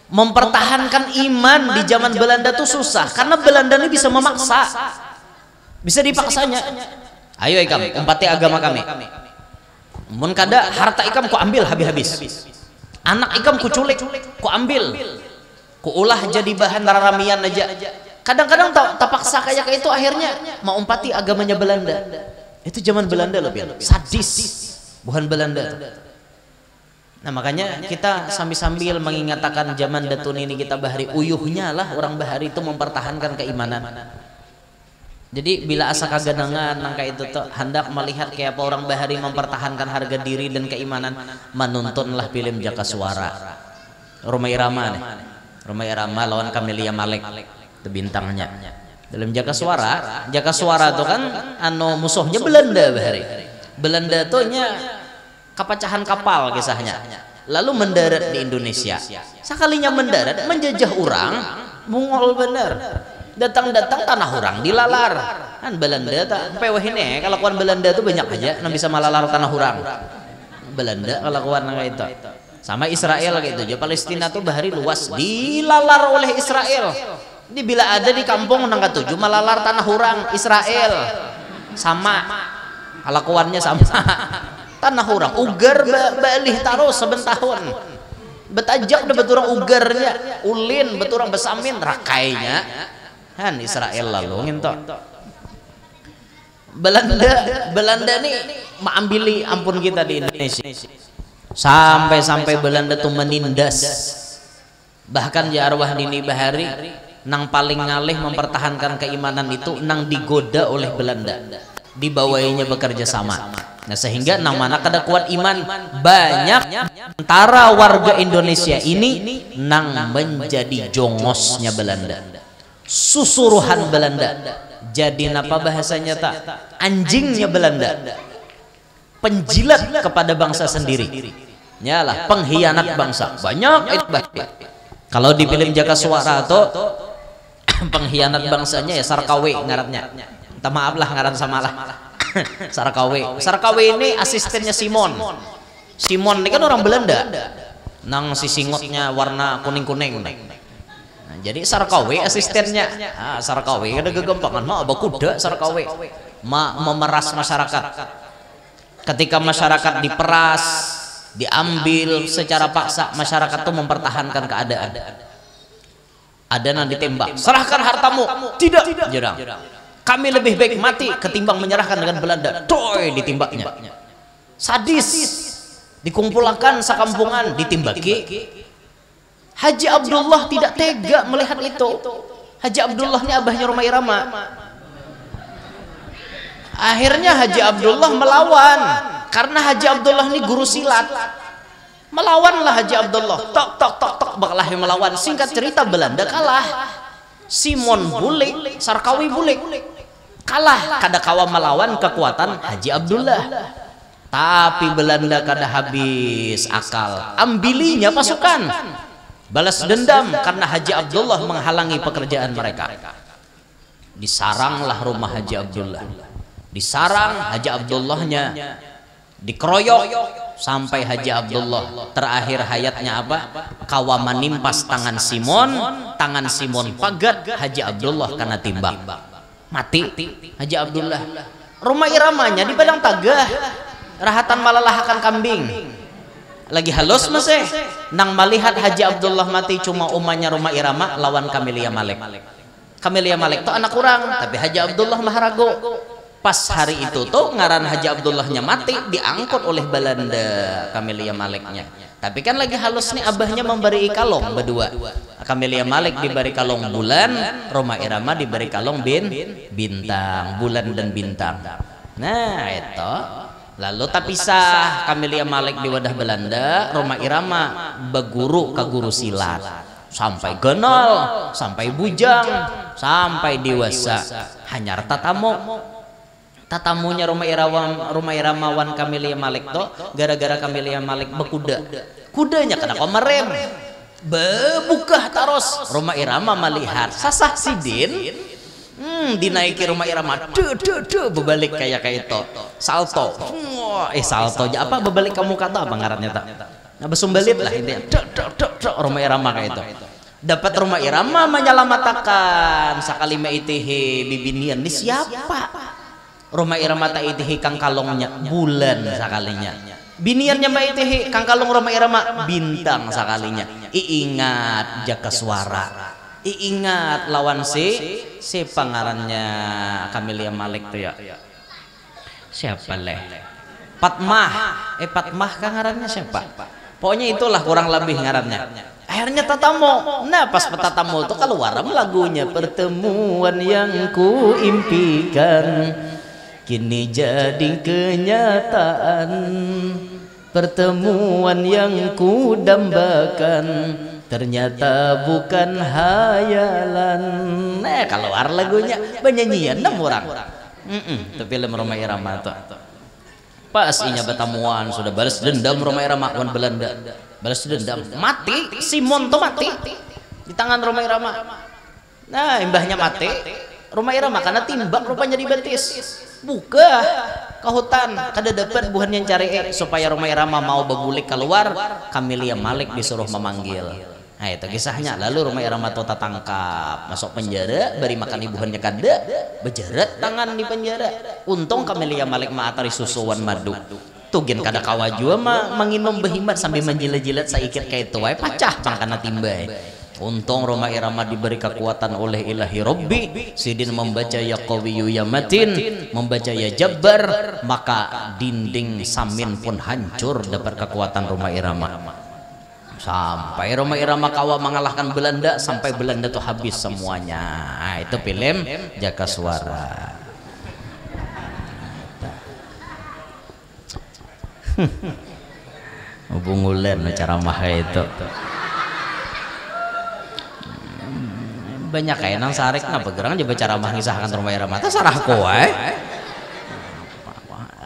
A: mempertahankan iman di zaman Belanda tuh susah karena Belanda ini bisa memaksa, bisa dipaksanya. Ayo ikam umpati agama kami. Mun kada harta ikam ku ambil habis-habis, anak ikam ku culik ku ambil, ku ulah jadi bahan raramian aja. Kadang-kadang tak paksa kayak itu akhirnya mau umpati agamanya Belanda. Itu zaman Belanda lebih sadis, bukan Belanda. Nah makanya kita sambil-sambil mengingatkan zaman Datu Nini kita bahari uyuhnya lah orang bahari itu mempertahankan keimanan. Jadi bila asa kaganangan nangka itu tuh hendak melihat kayak apa orang bahari mempertahankan harga diri dan keimanan, menontonlah film Jaka Suara Rhoma Irama nih. Rhoma Irama lawan Camelia Malik itu bintangnya dalam Jaka Suara. Jaka Suara tuh kan anu musuhnya Belanda bahari. Belanda tuh nya kepecahan kapal kisahnya, lalu mendarat di Indonesia. Sekalinya mendarat menjajah orang Mongol bener, datang-datang tanah orang dilalar kan Belanda tak peweh ini kelakuan Belanda tuh banyak aja yang bisa malalar tanah orang. Belanda kelakuan kayak itu sama Israel kayak itu aja. Palestina tuh bahari luas dilalar oleh Israel. Ini bila ada di kampung nang ketujuh malalar tanah orang Israel sama kelakuannya sama. Tanah orang ugar balih taruh sebentahun betajak udah beturang ugarnya ulin beturang besamin rakainya kan Israel lalu ngintok. Belanda nih mengambil ampun kita di Indonesia sampai Belanda tuh menindas bahkan ya arwah Nini bahari nang paling ngalih mempertahankan keimanan itu nang digoda oleh Belanda dibawainya bekerja sama. Nah sehingga nang mana kada kuat iman banyak antara warga Indonesia ini nang menjadi jongosnya Belanda, susuruhan Belanda, jadi apa bahasanya tak anjingnya Belanda, penjilat kepada bangsa sendiri, nyalah pengkhianat bangsa banyak itu bahaya. Kalau di film Jaka Suara atau pengkhianat bangsanya ya Sarkawe ngarannya. Minta maaf lah ngaran samalah. Sarkawe ini asistennya Simon ini kan orang Belanda nang si singotnya warna kuning-kuning. Nah, jadi Sarkawe asistennya Sarkawe ada kegampangan mah abah kuda Sarkawe memeras masyarakat. Ketika masyarakat diperas diambil secara paksa, masyarakat tuh mempertahankan keadaan. Ada yang ditembak, serahkan hartamu, tidak jerang. Kami lebih baik mati ketimbang menyerahkan dengan Belanda. Doy ditimbaknya. Sadis. Dikumpulkan sekampungan ditimbaki. Haji Abdullah tidak tega melihat itu. Haji Abdullah ini abahnya Rhoma Irama. Akhirnya Haji Abdullah melawan karena Haji Abdullah ini guru silat. Melawanlah Haji Abdullah. Tok bakalah melawan. Singkat cerita Belanda kalah. Simon bulik, Sarkawi bulik. Kalah kada kawa melawan kekuatan Haji Abdullah. Tapi Belanda kada habis akal, ambilinya pasukan balas dendam karena Haji Abdullah menghalangi pekerjaan mereka. Disaranglah rumah Haji Abdullah, disarang Haji Abdullahnya dikeroyok sampai Haji Abdullah terakhir hayatnya apa? Kawa menimpas tangan Simon pagat Haji Abdullah karena timbang. Mati Haji Abdullah. Rhoma Iramanya di Padang Tagah rahatan malalahakan kambing lagi halus masih nang melihat Haji Abdullah mati cuma umanya Rhoma Irama lawan Camelia Malik itu anak kurang tapi Haji Abdullah maharago. Pas hari itu tuh ngaran Haji Abdullahnya mati diangkut oleh Belanda Camelia Maliknya. Tapi kan lagi halus nih abahnya memberi kalong berdua. Camelia Malik diberi kalong bulan, Rhoma Irama diberi kalong bintang, bulan dan bintang. Nah itu lalu tapisah Camelia Malik di wadah Belanda, Rhoma Irama beguru ke guru silat. sampai genal, sampai bujang, sampai dewasa. Hanya tatamunya Roma Iramawan Camelia Malik to gara-gara Camelia Malik bekuda. Kudanya kada komerem. Bebukah taros Roma Irama melihat sasah sidin dinaiki Roma Irama bebalik kayak itu salto salto aja apa bebalik kamu kata apa ngarannya tak nah besumbalit lah intinya Roma Irama kayak itu dapat Roma Irama menyalamatakan sakali maitihi bibinian ini siapa Roma Irama ta itihi kang kalongnya bulan sakalinya biniannya maitihi kang kalong Roma Irama bintang sakalinya iingat jaka suara iingat lawan si pangarannya Camelia Malik tuh ya siapa leh Patmah kang ngarannya siapa pokoknya itulah kurang lebih ngarannya akhirnya Tatamo nah pas Tatamo tuh keluar lagunya pertemuan yang ku impikan kini jadi kenyataan pertemuan yang ku dambakan ternyata bukan hayalan keluar lagunya penyanyian 6 orang itu film Roma Irama tuh pas inya bertemuan sudah balas dendam Roma Irama wan Belanda balas dendam mati Simon tuh mati di tangan Roma Irama nah imbahnya mati Roma Irama karena timbak rupanya dibetis buka ke hutan kada dapat buhan yang cari supaya Roma Irama mau bebulik keluar Camelia Malik disuruh memanggil nah itu kisahnya lalu Roma Irama tota tangkap masuk penjara beri makan ibuhannya kada bejarat tangan di penjara untung Camelia Malik maatari susuan madu tugin kada kawajua menginum behimat sambil menjilat-jilat saikit kayak itu wae pacah pangkana timbai. Untung Roma Irama diberi kekuatan oleh ilahi Rabbi sidin membaca ya Qawiyyu ya Matin membaca ya Jabbar maka dinding samin pun hancur dapat kekuatan Roma Irama sampai Roma Irama kawa mengalahkan Belanda sampai Belanda tuh habis semuanya nah, itu film Jaka Suara hubungulan cara maha itu banyak kayak nang sarik nah bergerang aja bicara mah ngisahkan Roma Irama ta sarah kowe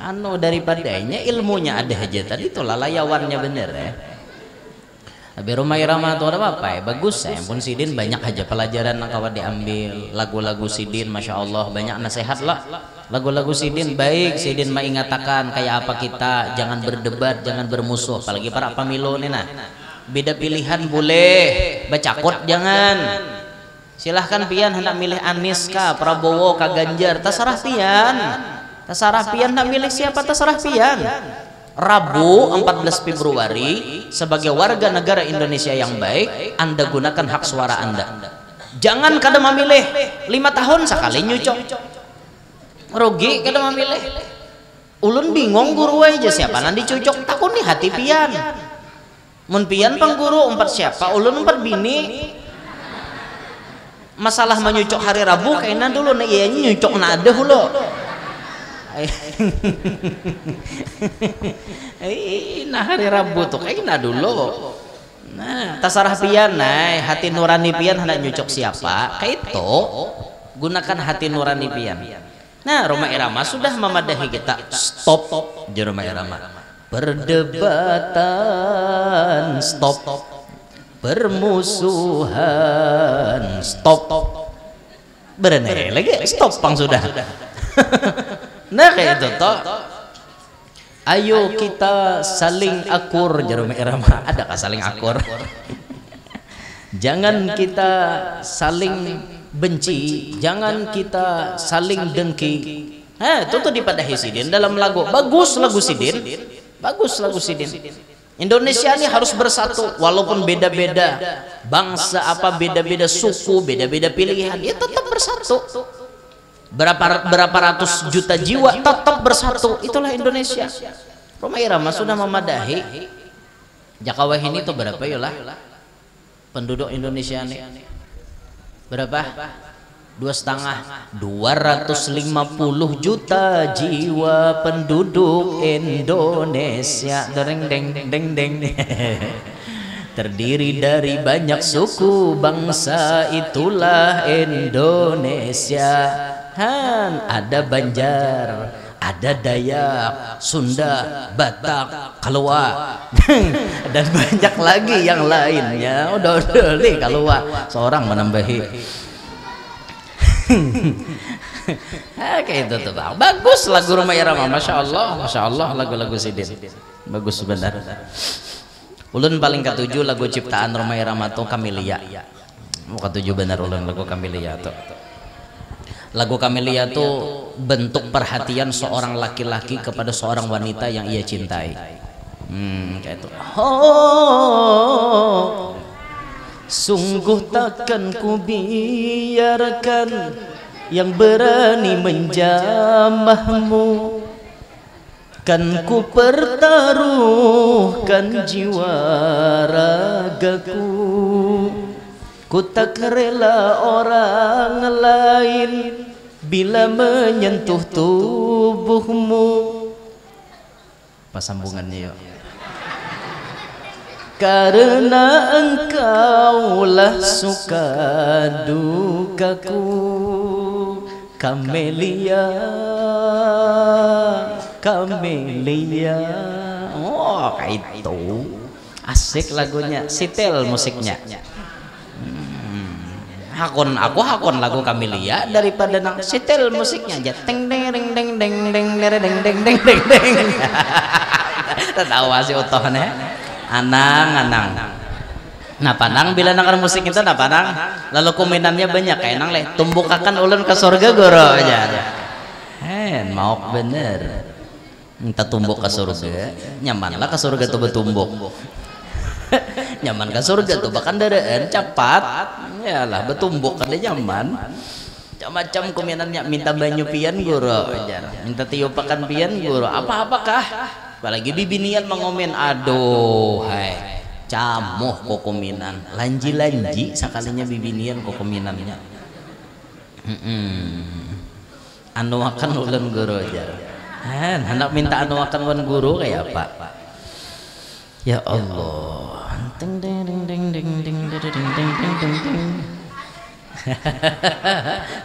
A: anu daripadanya ilmunya ada aja tadi tuh lalayawannya bener ya tapi Roma Irama tuh ada apa ya bagus ya pun sidin banyak aja pelajaran yang kawan diambil lagu-lagu sidin Masya Allah banyak nasihat lah lagu-lagu sidin baik sidin mengatakan kayak apa kita jangan berdebat jangan bermusuh apalagi para pemilu nih nah beda pilihan boleh bacakot jangan silahkan pian hendak milih Anies kah Prabowo kah Ganjar terserah pian hendak milih siapa terserah pian Rabu 14 Februari sebagai warga negara Indonesia yang baik Anda gunakan hak suara Anda jangan kada memilih 5 tahun sekali nyucok rugi kada memilih ulun bingung guru aja siapa nanti cucok takut nih hati pian mun pian pengguru 4 siapa ulun 4 bini masalah menyucok hari Rabu kayaknya dulu nih iya nyucok nada hulu nah hari Rabu tuh kayaknya dulu nah tasarah pian nah hati nurani pian hendak nyucok siapa kayak itu gunakan hati nurani pian nah Roma Irama sudah memadahi kita stop di Roma Irama perdebatan stop bermusuhan stop berenai lagi stop pang sudah nah kayak itu toh ayo kita saling akur Roma Irama adakah saling akur jangan kita saling benci jangan kita saling dengki itu tuh dipadahi sidin dalam lagu bagus lagu sidin Indonesia ini harus bersatu walaupun beda-beda bangsa apa beda-beda suku beda-beda pilihan ya tetap bersatu berapa ratus juta jiwa tetap bersatu itulah Indonesia Roma Irama sudah memadahi Jakawah ini tuh berapa yolah penduduk Indonesia ini berapa 2,5 250 juta jiwa penduduk Indonesia deng deng deng deng terdiri dari banyak suku bangsa, itulah Indonesia. Ada Banjar, ada Dayak, Sunda, Batak, Kalua, dan banyak lagi yang lainnya. Udah nih Kalua seorang menambahi. Kayak itu tuh Bang. Bagus lagu Rhoma Irama, masya Allah lagu-lagu Sidin bagus benar. Ulun paling ketujuh lagu ciptaan Rhoma Irama tuh Kamilia. Mau ketujuh benar ulun lagu Kamilia tuh. Lagu Kamilia tuh bentuk perhatian seorang laki-laki kepada seorang wanita yang ia cintai. Kayak itu. Oh, sungguh takkan ku biarkan yang berani menjamahmu, kan ku pertaruhkan jiwa ragaku. Ku tak rela orang lain bila menyentuh tubuhmu. Apa sambungannya yuk? Karena engkaulah suka dukaku, Kamelia, Kamelia. Oh, kayak itu asik lagunya, sitel musiknya. Hakon lagu Kamelia daripada nang sitel musiknya aja. Teng deng deng deng deng deng deng deng deng deng deng deng. Tertawa si utohnya. Anang. Nah panang bila nang musik itu nah panang, lalu komenannya banyak kayak nang leh tumbukakan ulun ke surga goro aja. Mau bener. Minta tumbuk ke surga, nyamanlah ke surga tuh bertumbuk. Nyaman ke surga tuh bahkan dadaan cepat. Yalah bertumbuk kan dia nyaman. Macam komenannya minta banyu pian goro aja. Minta tiupakan pian goro. Apakah? Apalagi bibinian mengomen, aduh hai camuh kokominan lanji sekalinya bibinian kokominannya. Anu akan ulun guru aja. Anak minta anu akan wan guru kayak apa? Ya Allah. Ding ding ding ding ding ding ding ding ding ding.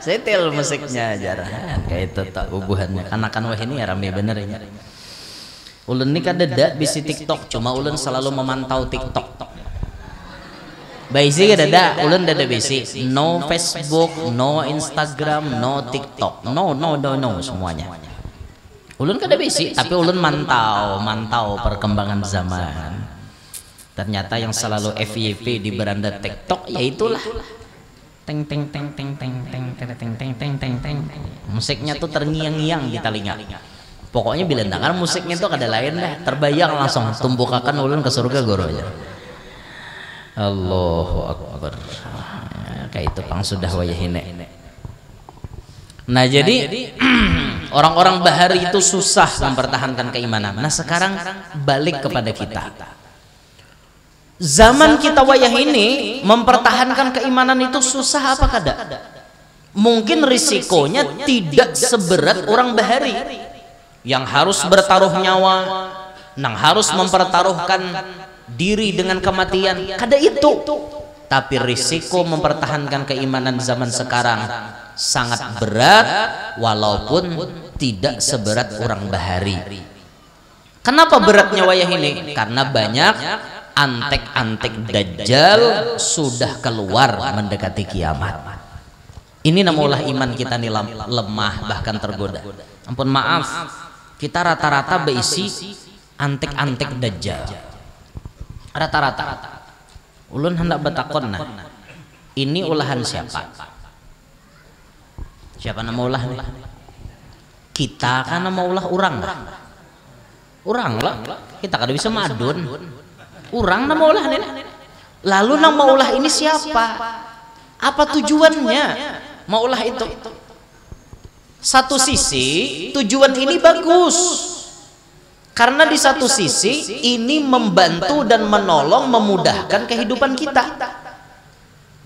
A: Setel musiknya aja. Kayak itu tak ubuhannya. Kanakan wah ini ya rame bener ya. Ulun ini kadeda bisi TikTok, cuma ulun selalu memantau TikTok. Baisi kadeda, ulun dada bisi. No Facebook, no Instagram, no TikTok, no semuanya. Ulun kada bisi, tapi ulun mantau perkembangan zaman. Ternyata yang selalu FYP di beranda TikTok yaitulah teng teng teng teng teng teng teng teng teng teng teng. Musiknya tuh terngiang-ngiang di telinga. Pokoknya bila dengar musiknya itu kada lain dah, terbayang langsung tumbukakan ulun ke surga goro aja. Allahu Akbar. Kayak itu pang sudah wayahine. Nah jadi orang-orang bahari itu susah mempertahankan keimanan. Nah sekarang balik kepada kita. Zaman kita wayah ini mempertahankan keimanan itu susah apa kada? Mungkin risikonya tidak seberat orang bahari yang harus bertaruh nyawa, yang harus mempertaruhkan diri dengan kematian, kada itu. Tapi risiko mempertahankan keimanan zaman sekarang sangat berat, walaupun tidak seberat orang bahari. Kenapa beratnya wayah ini? Karena banyak antek-antek dajjal sudah keluar mendekati kiamat. Ini namulah iman kita nih lemah bahkan tergoda. Ampun maaf, kita rata-rata berisi antek-antek dajjal. Rata-rata. Ulun hendak betakon nah. Ini ulahan siapa? Siapa nama ulah nih? Kita kan nama ulah orang lah. Orang lah. Kita kada bisa madun. Orang nama ulah nih. Lalu nama ulah ini siapa? Apa tujuannya? Maulah itu. Satu sisi tujuan ini bagus, karena di satu sisi ini membantu dan menolong memudahkan kehidupan kita.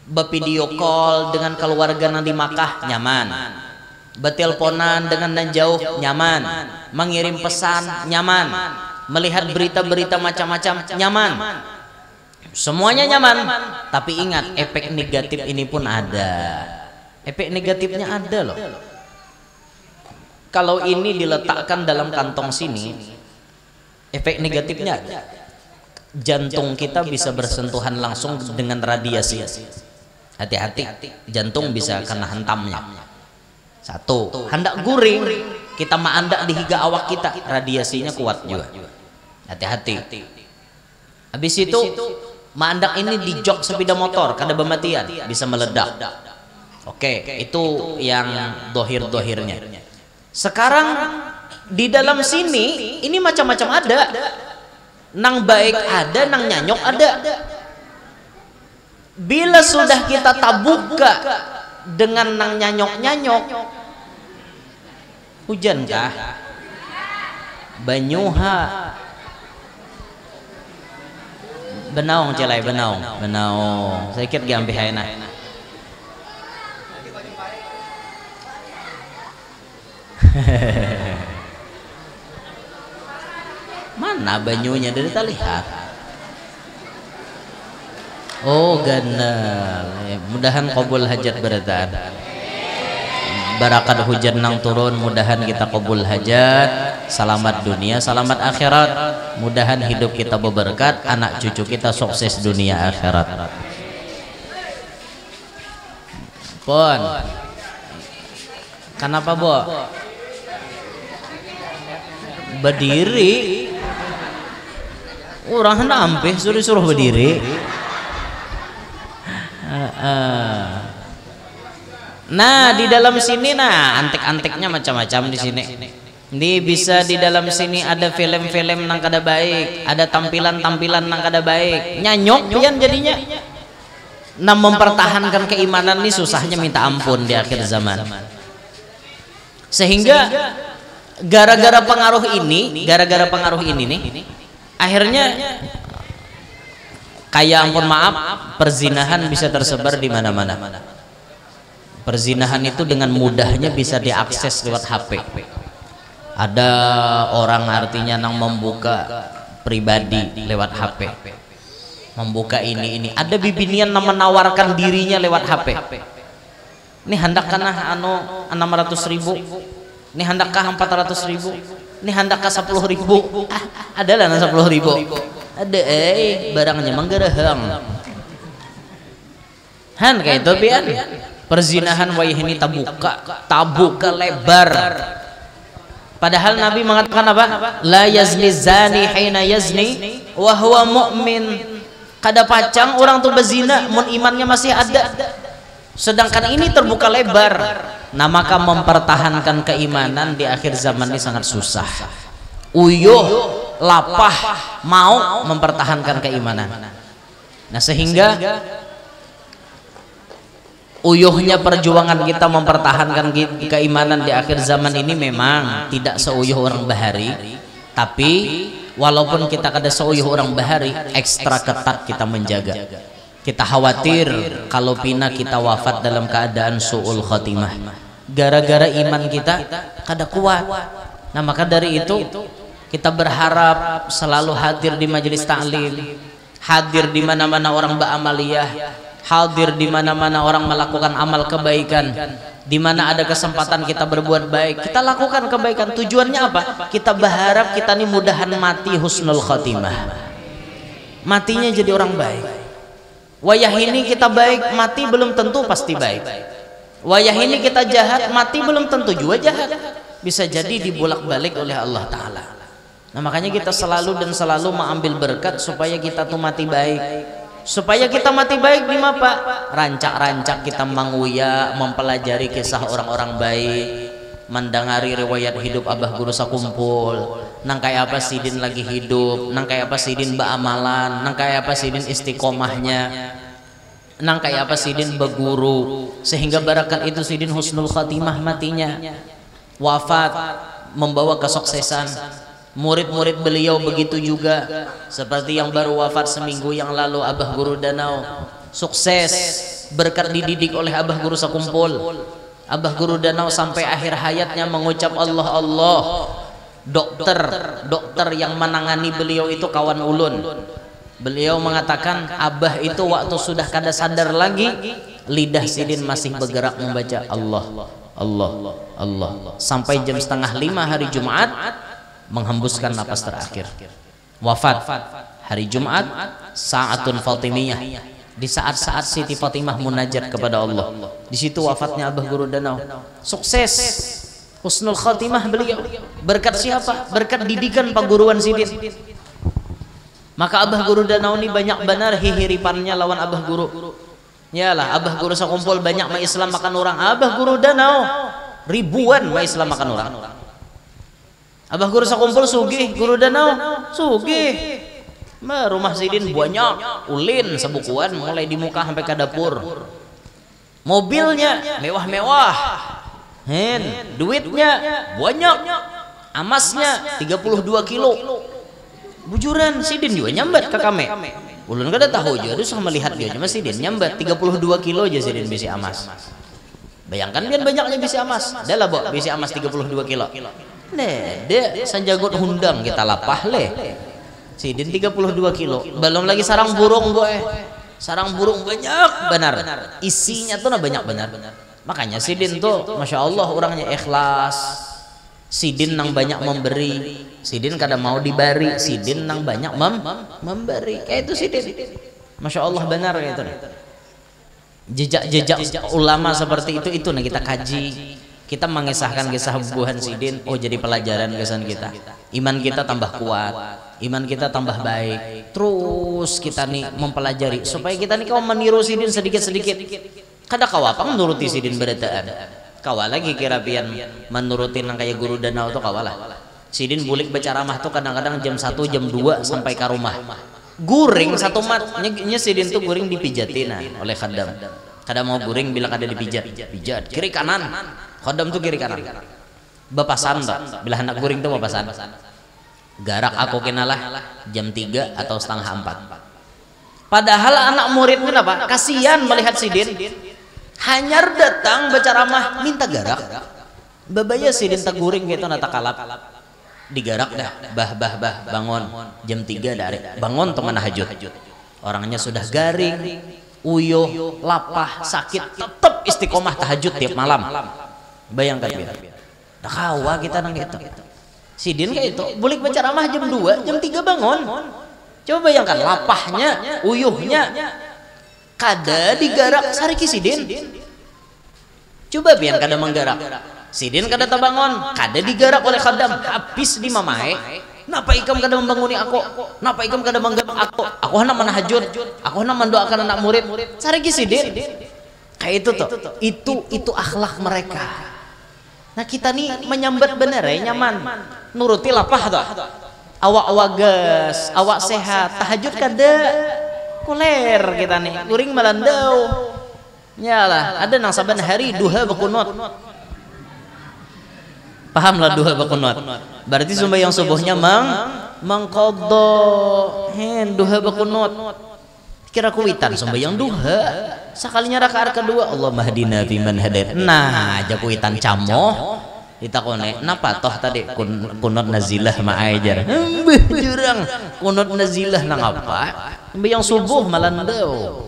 A: Bervideo call dengan keluarga yang di Makkah nyaman, berteleponan dengan yang jauh nyaman, mengirim pesan nyaman, melihat berita-berita macam-macam nyaman. Semuanya nyaman, tapi ingat efek negatif ini pun ada. Efek negatifnya ada loh. Kalau ini diletakkan dalam kantong sini, efek negatifnya ada. Jantung kita bisa bersentuhan langsung dengan radiasi. Hati-hati, jantung bisa kena hentamnya. Satu, hendak guring, kita maandak di higa awak kita, radiasinya kuat juga. Hati-hati. Habis itu maandak ini di jok sepeda motor, kada bematian, bisa meledak. Oke, itu yang dohir-dohirnya. Sekarang di dalam sini ini macam-macam ada. Nang baik ada, nang nyanyok ada. Bila sudah kita tabuka dengan nang nyanyok-nyanyok, hujan kah? Banyuha. Benaung celai benaung. Sakit gampi haina. Mana banyunya dari kita lihat. Oh ganal, mudahan qabul hajat beratan. Barakat hujan nang turun, mudahan kita qabul hajat, selamat dunia, selamat akhirat. Mudahan hidup kita berberkat, anak cucu kita sukses dunia akhirat. Pon, kenapa Bo? Berdiri. Orang hendak ampih suruh berdiri. Nah di dalam sini antik-antiknya macam-macam di sini. Ini bisa di dalam sini ada film-film nang kada baik, ada tampilan-tampilan nang kada baik. Nyanyok pian jadinya. Nah mempertahankan keimanan ini susahnya minta ampun di akhir zaman. Sehingga gara-gara pengaruh ini nih, akhirnya kayak ampun maaf, perzinahan bisa tersebar di mana-mana. Perzinahan itu dengan mudahnya bisa diakses lewat HP. Ada orang artinya nang membuka pribadi lewat HP, membuka ini. Ada bibinian yang menawarkan dirinya lewat HP. Ini hendak kena 600.000, ini hendakkah 400.000, ini hendakkah 10.000, adalah 10.000. Ada barangnya menggerahang. Han kayak itu pian. Perzinahan wayah ini tabuka lebar. Padahal Nabi mengatakan apa? La yazni zani hina yazni wa huwa mu'min. Kada pacang orang tuh berzina mun imannya masih ada. Sedangkan ini terbuka lebar. Nah maka mempertahankan keimanan di akhir zaman ini sangat susah. Uyuh, lapah, mau mempertahankan keimanan. Nah sehingga uyuhnya perjuangan kita mempertahankan keimanan di akhir zaman ini memang tidak seuyuh orang bahari, tapi walaupun kita kada seuyuh orang bahari, ekstra ketat kita menjaga. Kita khawatir kalau pina kita wafat dalam keadaan su'ul khotimah gara-gara iman kita kada kuat. Nah maka dari itu kita berharap selalu hadir di majelis ta'lim, hadir di mana-mana orang beramaliyah, hadir di mana-mana orang melakukan amal kebaikan. Di mana ada kesempatan kita berbuat baik, kita lakukan kebaikan. Tujuannya apa? Kita berharap kita ini mudahan mati husnul khotimah, matinya jadi orang baik. Wayah ini kita baik, mati belum tentu pasti baik. Wayah ini kita jahat, mati belum tentu juga jahat. Bisa jadi dibolak-balik oleh Allah Ta'ala. Nah makanya kita selalu mengambil berkat supaya kita tuh mati baik. Supaya kita mati baik di Pak, rancak-rancak kita menguya, mempelajari kisah orang-orang baik, mendengari riwayat hidup Abah Guru Sakumpul, nang kayak apa sidin lagi hidup, nang kayak apa sidin beramalan, nang kayak apa sidin istiqomahnya, nang kayak apa sidin berguru, sehingga barakat itu sidin husnul khatimah matinya, wafat membawa kesuksesan. Murid-murid beliau begitu juga, seperti yang baru wafat seminggu yang lalu Abah Guru Danau, sukses berkat dididik oleh Abah Guru Sakumpul. Abah Guru Danau sampai akhir hayatnya mengucap Allah Allah. Dokter yang menangani beliau itu kawan ulun. Beliau mengatakan abah itu waktu sudah kada sadar lagi, lidah Sidin masih bergerak membaca Allah Allah Allah sampai jam 4:30 hari Jumat menghembuskan napas terakhir. Wafat hari Jumat Sa'atun Fatimiyah, di saat-saat Siti Fatimah munajat kepada Allah. Di situ wafatnya Abah Guru Danau. Sukses, husnul khatimah beliau. Berkat siapa? Berkat didikan paguruan Sidin. Maka Abah Guru Danau ini banyak benar hihiripannya lawan Abah Guru. Yalah, Abah Guru sakumpul banyak ma Islam makan orang. Abah Guru Danau ribuan ma Islam makan orang. Abah Guru sakumpul sugih, Guru Danau sugih. Rumah Sidin banyak, ulin sebukuan mulai di muka sampai ke dapur. Mobilnya mewah-mewah. Duitnya banyak. Amasnya 32 kilo. Bujuran Sidin juga nyambat ke kami. Ulun kada tahu aja, terus melihat dia cuma Sidin nyambat 32 kilo aja Sidin bisi amas. Bayangkan biar banyaknya bisi amas. Dah lah bo, bisi amas 32 kilo. Deh, sanjagot hundang kita lapah leh. Sidin 32 kilo. Belum lagi sarang burung boy. Sarang burung banyak benar. Isinya tuh nah banyak benar. Makanya Sidin tuh Masya Allah orangnya ikhlas. Sidin nang banyak memberi, Sidin kada mau dibari, Sidin nang banyak memberi. Kayak itu Sidin. Masya Allah benar kayak itu. Jejak-jejak ulama seperti itu nah kita kaji. Kita mengisahkan kisah bubuhan Sidin. Oh jadi pelajaran kesan kita. Iman kita tambah kuat, iman kita tambah baik. Terus kita nih mempelajari supaya kita nih kau meniru Sidin sedikit-sedikit. Kada kawapang menuruti Sidin berataan. Kawal lagi kira pian menurutin yang kayak Guru Danau tuh kawalah. Sidin bulik berceramah tuh kadang-kadang jam 1 jam 2 sampai ke rumah. Guring satu mat nya Sidin tuh guring dipijatin oleh khadam. Kadang mau guring bilang ada dipijat, pijat kiri kanan. Khadam tuh kiri kanan. Bapasan tuh, bila anak guring tuh bapasan. Garak aku kenalah jam 3 atau setengah 4. Padahal anak murid pun apa? Kasihan melihat Sidin. Hanyar datang berceramah minta garak. Babaya Sidin teguring gitu nata kalap. Digarak dah. Bah bangun jam 3 dari. Bangun teman hajut. Orangnya sudah garing, uyuh, lapah, sakit, tetap istiqomah tahajud tiap malam. Bayangkan biar. Dah kawa kita nang gitu. Sidin kayak itu, bulik berceramah jam 2, jam 3 bangun. Coba bayangkan lapahnya, uyuhnya. Kada digarak sariki Sidin. Coba biar kada menggarak. Sidin kada tabangon, kada digarak oleh khadam. Habis di mamae. Napa ikam kada membanguni aku? Napa ikam kada menggarak aku? Aku hendak menahajud. Aku hendak mendoakan anak murid. Sariki Sidin. Kayak itu tuh. Itu akhlak mereka. Nah kita nih menyambat bener ya nyaman. Nuruti lapah tuh. Awak gas, awak sehat, tahajud kada. Kuler kita nih, kuring melandau. Yalah, ada nang saban hari duha bekunut. Pahamlah duha bekunut. Berarti sembahyang subuhnya mengqadha. Duha bekunut. Kira kuitan sembahyang duha. Sekalinya rakaat kedua, Allahumma hdina fiman hadait. Nah, aja kuitan camoh. Ditakone, napa toh tadi kunut nazilah ma'ajar. Jurang kunut nazilah nang apa? Yang subuh malandau.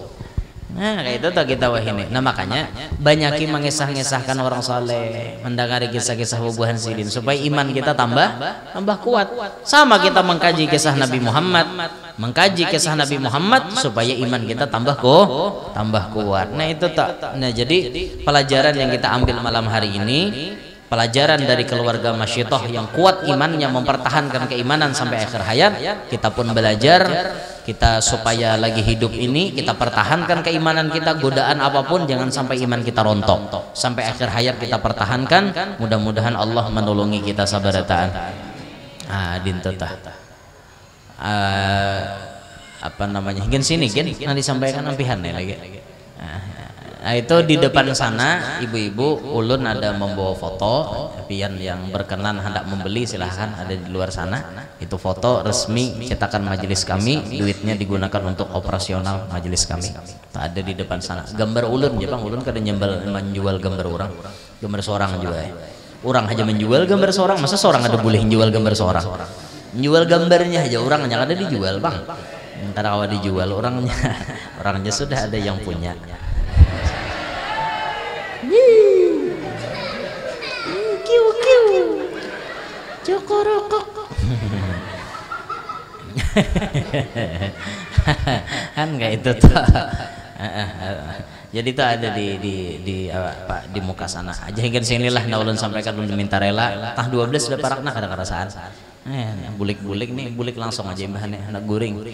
A: Nah kayak itu tuh kita wahini. Nah makanya banyaki mengisah-ngisahkan orang saleh, mendengari kisah-kisah bubuhan Sidin supaya iman kita tambah kuat. Sama kita mengkaji kisah Nabi Muhammad, supaya iman kita tambah kuat. Nah itu tak. Nah jadi pelajaran yang kita ambil malam hari ini, pelajaran dari keluarga Masyitoh yang kuat imannya, mempertahankan keimanan sampai akhir hayat. Kita pun belajar, kita supaya lagi hidup ini kita pertahankan keimanan kita. Godaan apapun jangan sampai iman kita rontok. Sampai akhir hayat kita pertahankan. Mudah-mudahan Allah menolongi kita sabarataan. Dintotah. Apa namanya? Gen sini, gen. Nanti sampaikan ampihan nih lagi. Nah itu di depan sana ibu-ibu ulun ada membawa foto. Pian yang berkenan hendak membeli silahkan, ada di luar sana. Itu foto resmi cetakan majelis kami, duitnya digunakan untuk operasional majelis kami. Ada di depan sana. Gambar ulun ya bang, ulun kada menjual gambar orang, gambar seorang juga. Orang aja menjual gambar seorang, masa seorang ada boleh menjual gambar seorang? Menjual gambarnya aja orang yang ada dijual bang. Karena kalau dijual orangnya sudah ada yang punya. Kiu kiu. Cokorokok. Kan nggak itu tuh. Jadi itu ada di muka sana aja hingga sinilah naulun sampaikan belum diminta rela tah 12 sudah parakna kada kerasaan bulik-bulik nih bulik langsung aja bahannya anak guring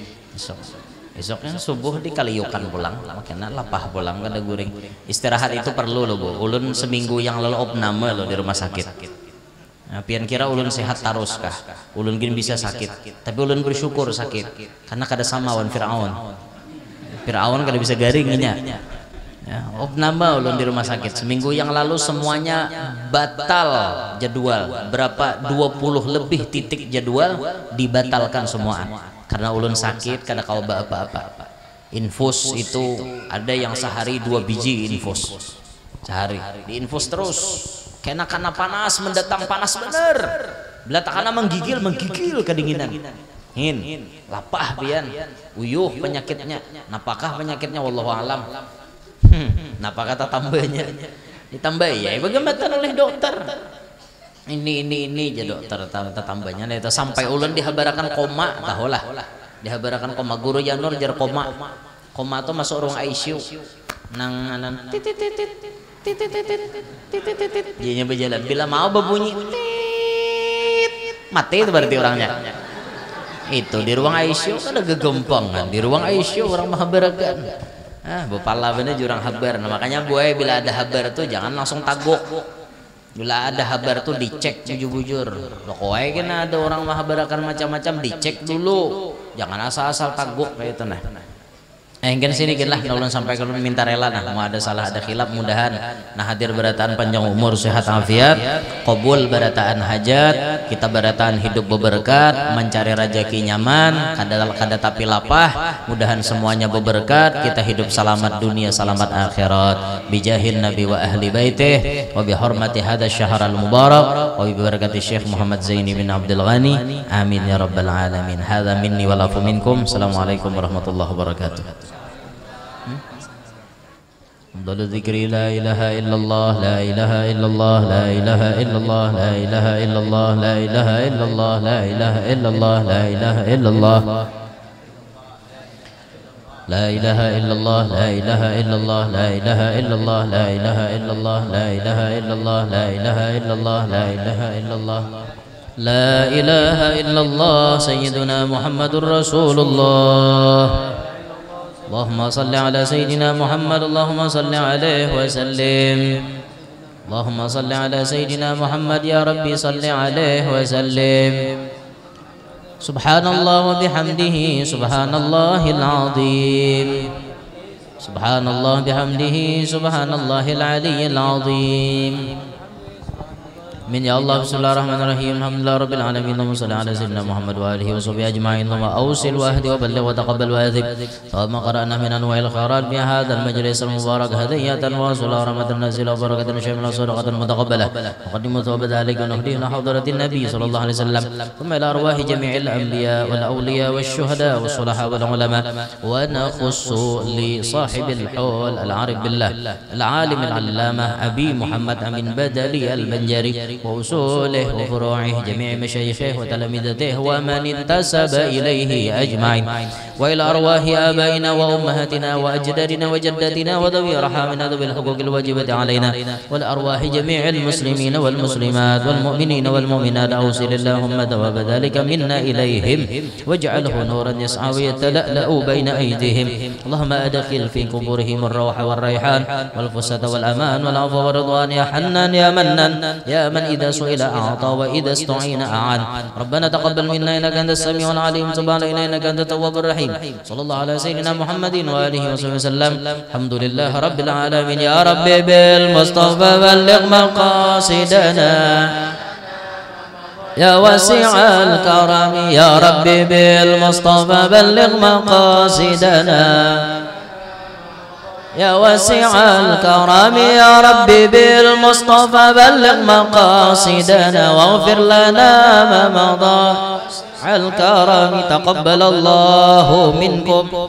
A: esoknya subuh dikaliukan pulang makanya lapah pulang kada guring istirahat itu perlu loh Bu ulun seminggu yang lalu opname loh di rumah sakit nah, pian kira ulun sehat terus kah ulun gini bisa sakit tapi ulun bersyukur sakit karena kada sama wan Fir'aun kada bisa garingnya ya, opname ulun di rumah sakit seminggu yang lalu semuanya batal jadwal berapa 20 lebih titik jadwal dibatalkan semuaan karena ulun sakit kada kau apa-apa infus itu ada yang sehari 2 biji infus sehari diinfus terus kena panas mendatang panas bener bila takana menggigil kedinginan lapah pian uyuh penyakitnya napakah penyakitnya wallahu alam napa kata tambahnya ditambah ya bagaimana oleh dokter ini aja dokter tambahnya itu sampai ulun dihabarakan koma tahulah dihabarakan koma guru Janur jar koma itu masuk ruang ICU nang dia berjalan bila mau berbunyi mati itu berarti orangnya itu di ruang ICU ada gegempangan di ruang ICU orang mahabarakan bupala bener jurang habar nah, makanya gue bila ada habar tuh jangan langsung taguk bila ada habar tuh dicek jujur-jujur loh kowe kan ada orang mahabarakan macam-macam dicek dulu jangan asal-asal taguk kayak itu nah Engken sini lah ulun sampai kalau minta rela nah mau ada salah ada khilaf mudahan nah hadir barataan panjang umur sehat afiat qabul barataan hajat kita barataan hidup berberkat mencari rezeki nyaman kada tapi lapah mudahan semuanya berberkat kita hidup selamat dunia selamat akhirat bijahin nabi wa ahli baitih wa bihormati hadha syahr al mubarak wa bibarakati Syekh Muhammad Zaini bin Abdul Ghani amin ya rabbal alamin hadza minni wa lakum minkum assalamualaikum warahmatullahi wabarakatuh أفضل الذكر لا إله إلا الله لا إله إلا الله لا إله إلا الله لا إله إلا الله لا إله إلا الله لا إله إلا الله لا إله إلا الله لا إله إلا الله لا إله إلا الله لا إله إلا الله لا إله إلا الله لا إله إلا الله لا إله إلا الله لا إله إلا الله لا إله إلا الله سيدنا محمد رسول الله اللهم صل على سيدنا محمد اللهم صل عليه وسلم اللهم صل على سيدنا محمد يا ربي صل عليه وسلم سبحان الله وبحمده سبحان الله العظيم سبحان الله بحمده سبحان الله العلي العظيم من يا الله بسم الله الرحمن الرحيم الحمد لله رب العالمين اللهم صل على سيدنا محمد واله وصحبه اجمعين اللهم اوصل واهدي وبلغ وتقبل واثب ثم قرانا من انواع الخيرات في هذا المجلس المبارك هديه وصلاه ورحمه نازله وبركه شامله صدقه متقبله وقدم ثواب ذلك ونهديه الى حضره النبي صلى الله عليه وسلم ثم الى ارواح جميع الانبياء والاولياء والشهداء والصلحاء والعلماء ونخص لصاحب الحول العارف بالله العالم العلامه ابي محمد امين بدلي البنجري وأصوله وفروعه جميع مشايخه وتلامذته ومن انتسب إليه أجمعين وإلى أرواح آبائنا وأمهاتنا وأجدادنا وجداتنا وذوي رحامنا ذوي الحقوق الواجبة علينا والأرواح جميع المسلمين والمسلمات والمؤمنين والمؤمنات أوصل اللهم ثواب ذلك منا إليهم واجعله نورا يسعى ويتلألأ بين أيديهم اللهم أدخل في قبورهم الروح والريحان والفسة والأمان والعفو والرضوان يا حنان يا منان يا من إذا سئل أعطى وإذا استعين أعان ربنا تقبل منا إنك أنت السميع العليم تب علينا إنك أنت التواب الرحيم صلى الله على سيدنا محمد وآله وصحبه وسلم الحمد لله رب العالمين يا ربي بالمصطفى بلغ مقاصدنا يا واسع الكرم يا ربي بالمصطفى بلغ مقاصدنا يا واسع الكرم يا ربي بالمصطفى بلغ مقاصدنا واغفر لنا ما مضى
B: الكرم تقبل الله منكم